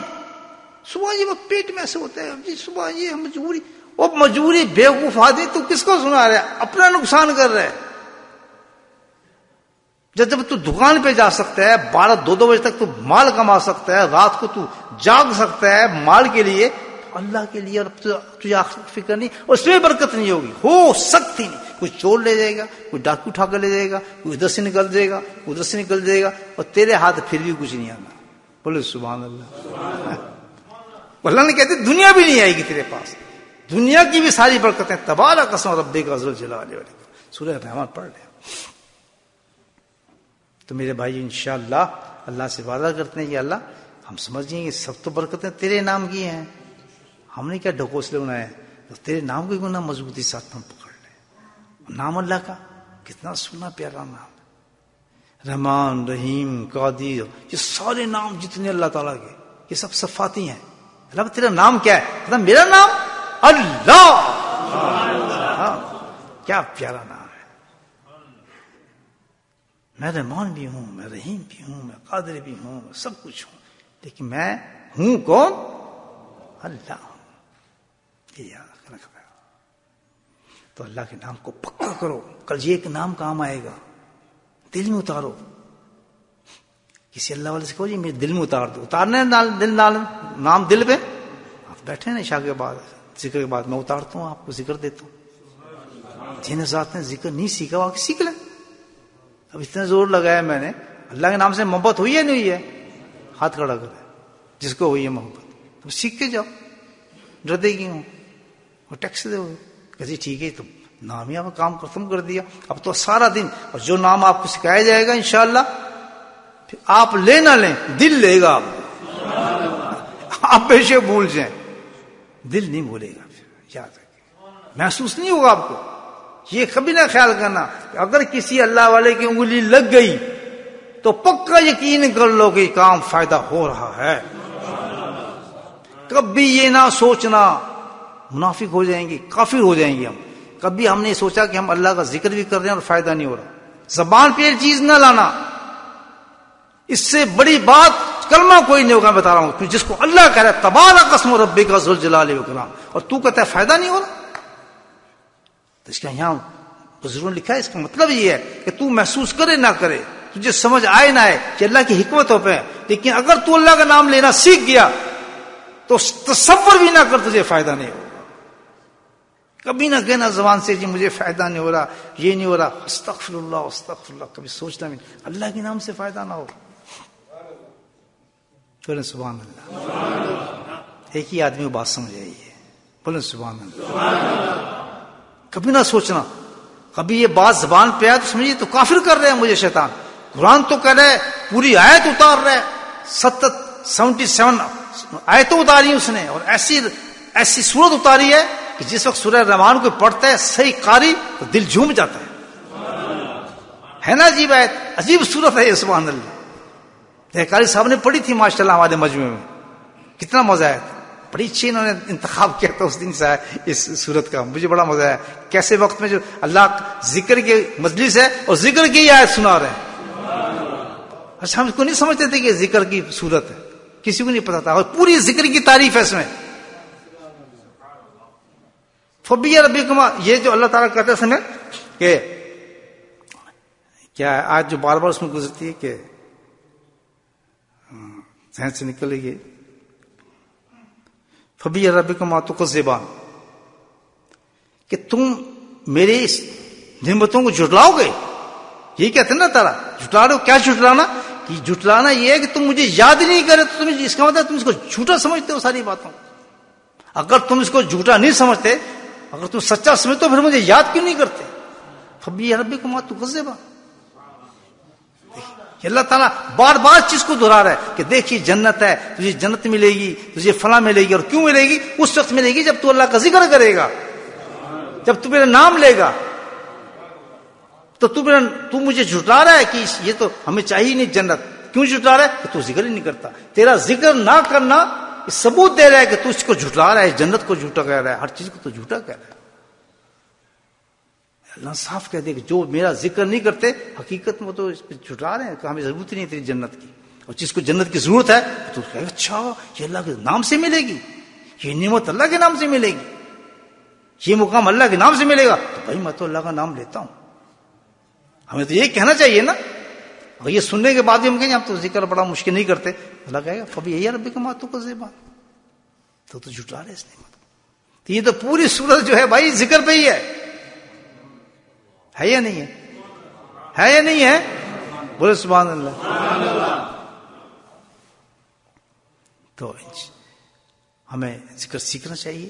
صبح یہ وہ پیٹ میں سے ہوتا ہے جی صبح یہ مجبوری. وہ مجبوری بیوقوف آدمی تو کس کو سنا رہا ہے؟ اپنا نقصان کر رہا ہے. جب تو دکان پہ جا سکتا ہے 12-2 بجے تک تو مال کما سکتا ہے، رات کو تو جاگ سکتا ہے مال کے لیے، اللہ کے لیے، اور تجھے آخرت فکر نہیں، اور اس میں برکت نہیں ہوگی، ہو سکتی نہیں. کوئی چور لے جائے گا، کوئی ڈاکو اٹھا کر لے جائے گا، کوئی ادھر سے نکل جائے گا، ادھر سے نکل جائے گا، اور تیرے ہاتھ پھر بھی کچھ نہیں آنا. بولے سبحان اللہ. اللہ نے کہتے دنیا بھی نہیں آئے گی تیرے پاس. دنیا کی بھی ساری برکتیں تبارک اسم ربک ذو الجلال والاکرام. سورہ رحمان پڑھ لیں. تو میرے بھائی انشاءاللہ اللہ سے وعدہ کرتے ہیں کہ اللہ ہم سمجھ گئے کہ سب تو برکتیں تیرے نام کی ہیں, ہم نے کیا ڈھکوسلے بنائے, تو تیرے نام کو گنا مضبوطی ساتھ ہم پکڑ لیں. نام اللہ کا کتنا سونا پیارا نام, رحمان, رحیم, قادر, یہ سارے نام جتنے اللہ تعالیٰ کے یہ سب صفاتی ہیں. اللہ تیرا نام کیا ہے؟ میرا نام اللہ. کیا پیارا نام ہے. میں رحمان بھی ہوں, میں رحیم بھی ہوں, میں قادر بھی ہوں, میں سب کچھ ہوں, لیکن میں ہوں کون؟ اللہ ہوں. یہ یاد رکھنا. تو اللہ کے نام کو پکا کرو. کل یہ ایک نام کام آئے گا, دل میں اتارو. کسی اللہ والے سے کہو جی میرے دل میں اتار دو. اتارنا ہے نام دل پہ. آپ بیٹھے ہیں عشاء کے بعد ذکر کے بعد میں اتارتا ہوں, آپ کو ذکر دیتا ہوں. جن ذات نے ذکر نہیں سیکھا وہ سیکھ لیں. اب اتنا زور لگایا میں نے, اللہ کے نام سے محبت ہوئی ہے نہیں ہوئی ہے؟ ہاتھ کھڑا کرے جس کو ہوئی ہے محبت, تو سیکھ کے جاؤ. ڈردے کی ہوں اور ٹیکس دے ہوئے کسی ٹھیک ہے, تم نام ہی آپ کام ختم کر دیا. اب تو سارا دن, اور جو نام آپ کو سکھایا جائے گا انشاءاللہ پھر آپ لے نہ لیں دل لے گا. آپ پیشے بھول جائیں, دل نہیں بھولے گا. پھر یاد رکھیں, محسوس نہیں ہوگا آپ کو. یہ کبھی نہ خیال کرنا کہ اگر کسی اللہ والے کی انگلی لگ گئی تو پکا یقین کر لو کہ کام فائدہ ہو رہا ہے. کبھی یہ نہ سوچنا منافق ہو جائیں گے, کافر ہو جائیں گے ہم. کبھی ہم نے سوچا کہ ہم اللہ کا ذکر بھی کر رہے ہیں اور فائدہ نہیں ہو رہا. زبان پہ یہ چیز نہ لانا, اس سے بڑی بات کلمہ کوئی نہیں ہوگا. میں بتا رہا ہوں جس کو اللہ کہہ رہا ہے تبارک اسم ربک ذو الجلال والاکرام, اور تو کہتا ہے فائدہ نہیں ہو رہا. تو اس کا یہاں بزرگوں نے لکھا ہے, اس کا مطلب یہ ہے کہ تو محسوس کرے نہ کرے, تجھے سمجھ آئے نہ آئے کہ اللہ کی حکمتوں پہ, لیکن اگر تو اللہ کا نام لینا سیکھ گیا تو تصور بھی نہ کر تجھے فائدہ نہیں ہوگا. کبھی نہ کہنا زبان سے جی مجھے فائدہ نہیں ہو رہا, یہ نہیں ہو رہا, استغفر اللہ استغفر اللہ. کبھی سوچنا بھی اللہ کے نام سے فائدہ نہ ہو. بولے سبحان اللہ. ایک ہی آدمی کو بات سمجھ آئی ہے, بولے سبحان اللہ. کبھی نہ سوچنا, کبھی یہ بات زبان پہ آئے تو سمجھیے تو کافر کر رہے ہیں مجھے شیطان. قرآن تو کہہ رہے پوری آیت اتار رہے, 77 آیتیں اتاری اس نے, اور ایسی صورت اتاری ہے کہ جس وقت سورہ رحمان کو پڑھتا ہے صحیح قاری تو دل جھوم جاتا ہے نا. عجیب آیت, عجیب صورت ہے یہ. سبحان اللہ. قاری صاحب نے پڑھی تھی ماشاءاللہ ہمارے مجمع میں, کتنا مزہ آیا تھا. بڑی اچھی انہوں نے انتخاب کیا تھا اس دن سے اس صورت کا, مجھے بڑا مزہ آیا. کیسے وقت میں جو اللہ ذکر کی مجلس ہے اور ذکر کی آیت سنا رہے ہیں. اچھا ہم اس کو نہیں سمجھتے تھے کہ ذکر کی صورت ہے, کسی کو نہیں پتا تھا, اور پوری ذکر کی تعریف ہے اس میں. فبی ربکما, یہ جو اللہ تعالیٰ کہتے ہیں سمجھ کہ کیا آج جو بار بار اس میں گزرتی ہے کہ ذہن سے نکلے گی, فبی ربکما تکذبان, کہ تم میرے اس نعمتوں کو جھٹلاؤ گے. یہی کہتے ہیں نا تعالیٰ, جھٹلا رہے ہو. کیا جھٹلانا؟ کہ جھٹلانا یہ ہے کہ تم مجھے یاد ہی نہیں کرے, تو تم اس کا مطلب تم اس کو جھوٹا سمجھتے ہو ساری باتوں. اگر تم اس کو جھوٹا نہیں سمجھتے, اگر تم سچا سمجھتے ہو پھر مجھے یاد کیوں نہیں کرتے؟ فبی ربکما تکذبان. اللہ تعالیٰ بار بار چیز کو دہرا رہا ہے کہ دیکھیے جنت ہے, تجھے جنت ملے گی, تجھے فلاں ملے گی. اور کیوں ملے گی؟ اس وقت ملے گی جب تو اللہ کا ذکر کرے گا, جب تو میرا نام لے گا. تو تو مجھے جھٹلا رہا ہے کہ یہ تو ہمیں چاہیے نہیں جنت. کیوں جھٹلا رہا ہے؟ کہ تو ذکر ہی نہیں کرتا. تیرا ذکر نہ کرنا ثبوت دے رہا ہے کہ تو اس کو جھٹلا رہا ہے, جنت کو جھوٹا کہہ رہا ہے, ہر چیز کو تو جھوٹا کہہ رہا ہے. اللہ صاف کہہ دے کہ جو میرا ذکر نہیں کرتے حقیقت میں تو اس پہ جھٹلا رہے ہیں کہ ہمیں ضرورت ہی نہیں تیری جنت کی, اور جس کو جنت کی ضرورت ہے تو کہے اچھا یہ اللہ کے نام سے ملے گی, یہ نعمت اللہ کے نام سے ملے گی, یہ مقام اللہ کے نام سے ملے گا, تو بھائی میں تو اللہ کا نام لیتا ہوں. ہمیں تو یہ کہنا چاہیے نا. اور یہ سننے کے بعد بھی ہم کہیں ہم تو ذکر بڑا مشکل نہیں کرتے. اللہ کہے گا فبی ربکما تکذبان, تو جھٹلا رہے اس نعمت. تو یہ تو پوری صورت جو ہے بھائی ذکر پہ ہی ہے یا نہیں ہے؟ ہے یا نہیں ہے؟ بولے سبحان اللہ. تو ہمیں ذکر سیکھنا چاہیے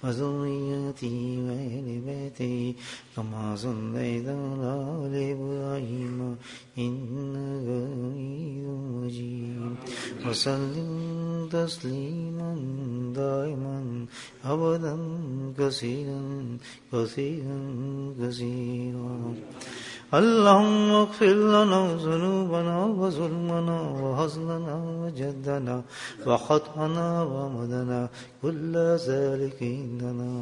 وذريته وآل بيته كما صليت على آل إبراهيم إنك حميد مجيد وسلم تسليما دائما أبدا كثيرا كثيرا كثيرا. اللهم اغفر لنا ذنوبنا وظلمنا وهزلنا وجدنا وخطأنا ومدنا كل ذلك عندنا.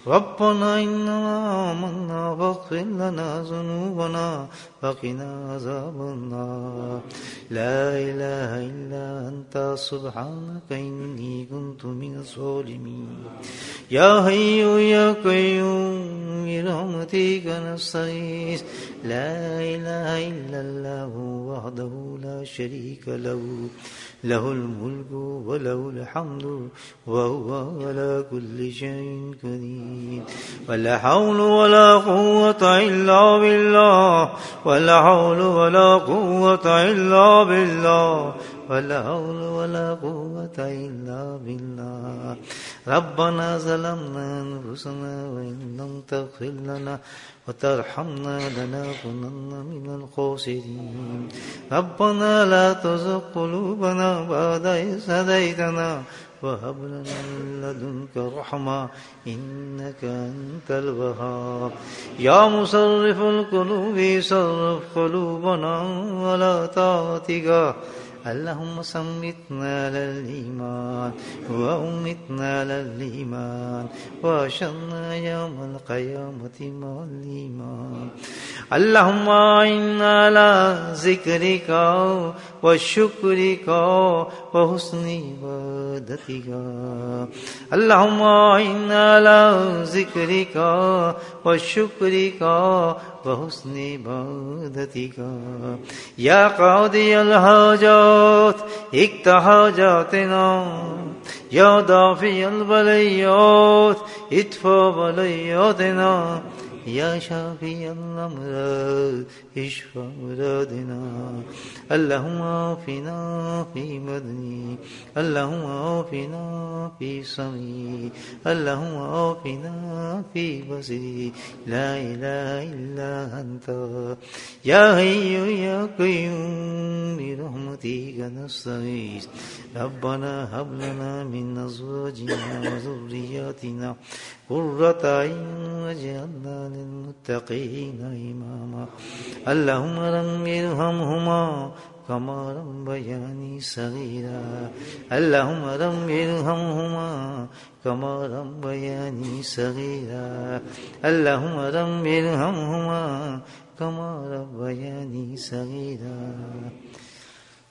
ربنا إننا آمنا فاغفر لنا ذنوبنا وقنا عذاب النار. لا إله إلا أنت سبحانك إني كنت من الظالمين. يا حي يا قيوم برحمتك نستغيث. لا إله إلا الله وحده لا شريك له له الملك وله الحمد وهو على كل شيء قدير. ولا حول ولا قوة إلا بالله ولا حول ولا قوة إلا بالله ولا حول ولا قوة إلا بالله. ربنا ظلمنا أنفسنا وإن لم تغفر لنا وترحمنا لنكونن من الخاسرين. ربنا لا تزغ قلوبنا بعد إذ هديتنا وهب لنا من لدنك رحمة إنك أنت الوهاب. يا مصرف القلوب صرف قلوبنا على طاعتك. اللهم ثبتنا على الإيمان وأمتنا على الإيمان وأحشرنا يوم القيامة مع الإيمان. اللهم أعنا على ذكرك وشكرك وحسن عبادتك. اللهم أعنا على ذكرك وشكرك وحسن عبادتك. يا قاضي الحاجات اقض حاجاتنا. يا دافع البليات ادفع بلياتنا. يا شافي الأمراض اشفى مرادنا. اللهم عافنا في بدني. اللهم عافنا في سمعي. اللهم عافنا في بصري. لا إله إلا أنت يا حي يا قيوم برحمتك نستغيث. ربنا هب لنا من أزواجنا وذرياتنا قرة أعين واجعلنا للمتقين إماما. اللهم رب ارحمهما كما ربياني صغيرا. اللهم رب ارحمهما كما ربياني صغيرا. اللهم رب ارحمهما كما ربياني صغيرا.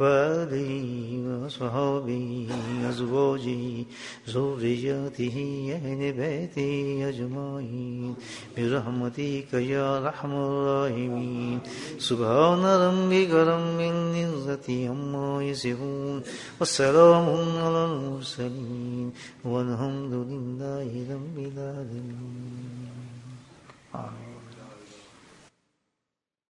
وآله وصحبه أزواجه ذرياته أهل بيته أجمعين برحمتك يا أرحم الراحمين. سبحان ربك رب العزة عما يصفون والسلام على المرسلين والحمد لله رب العالمين. آمين.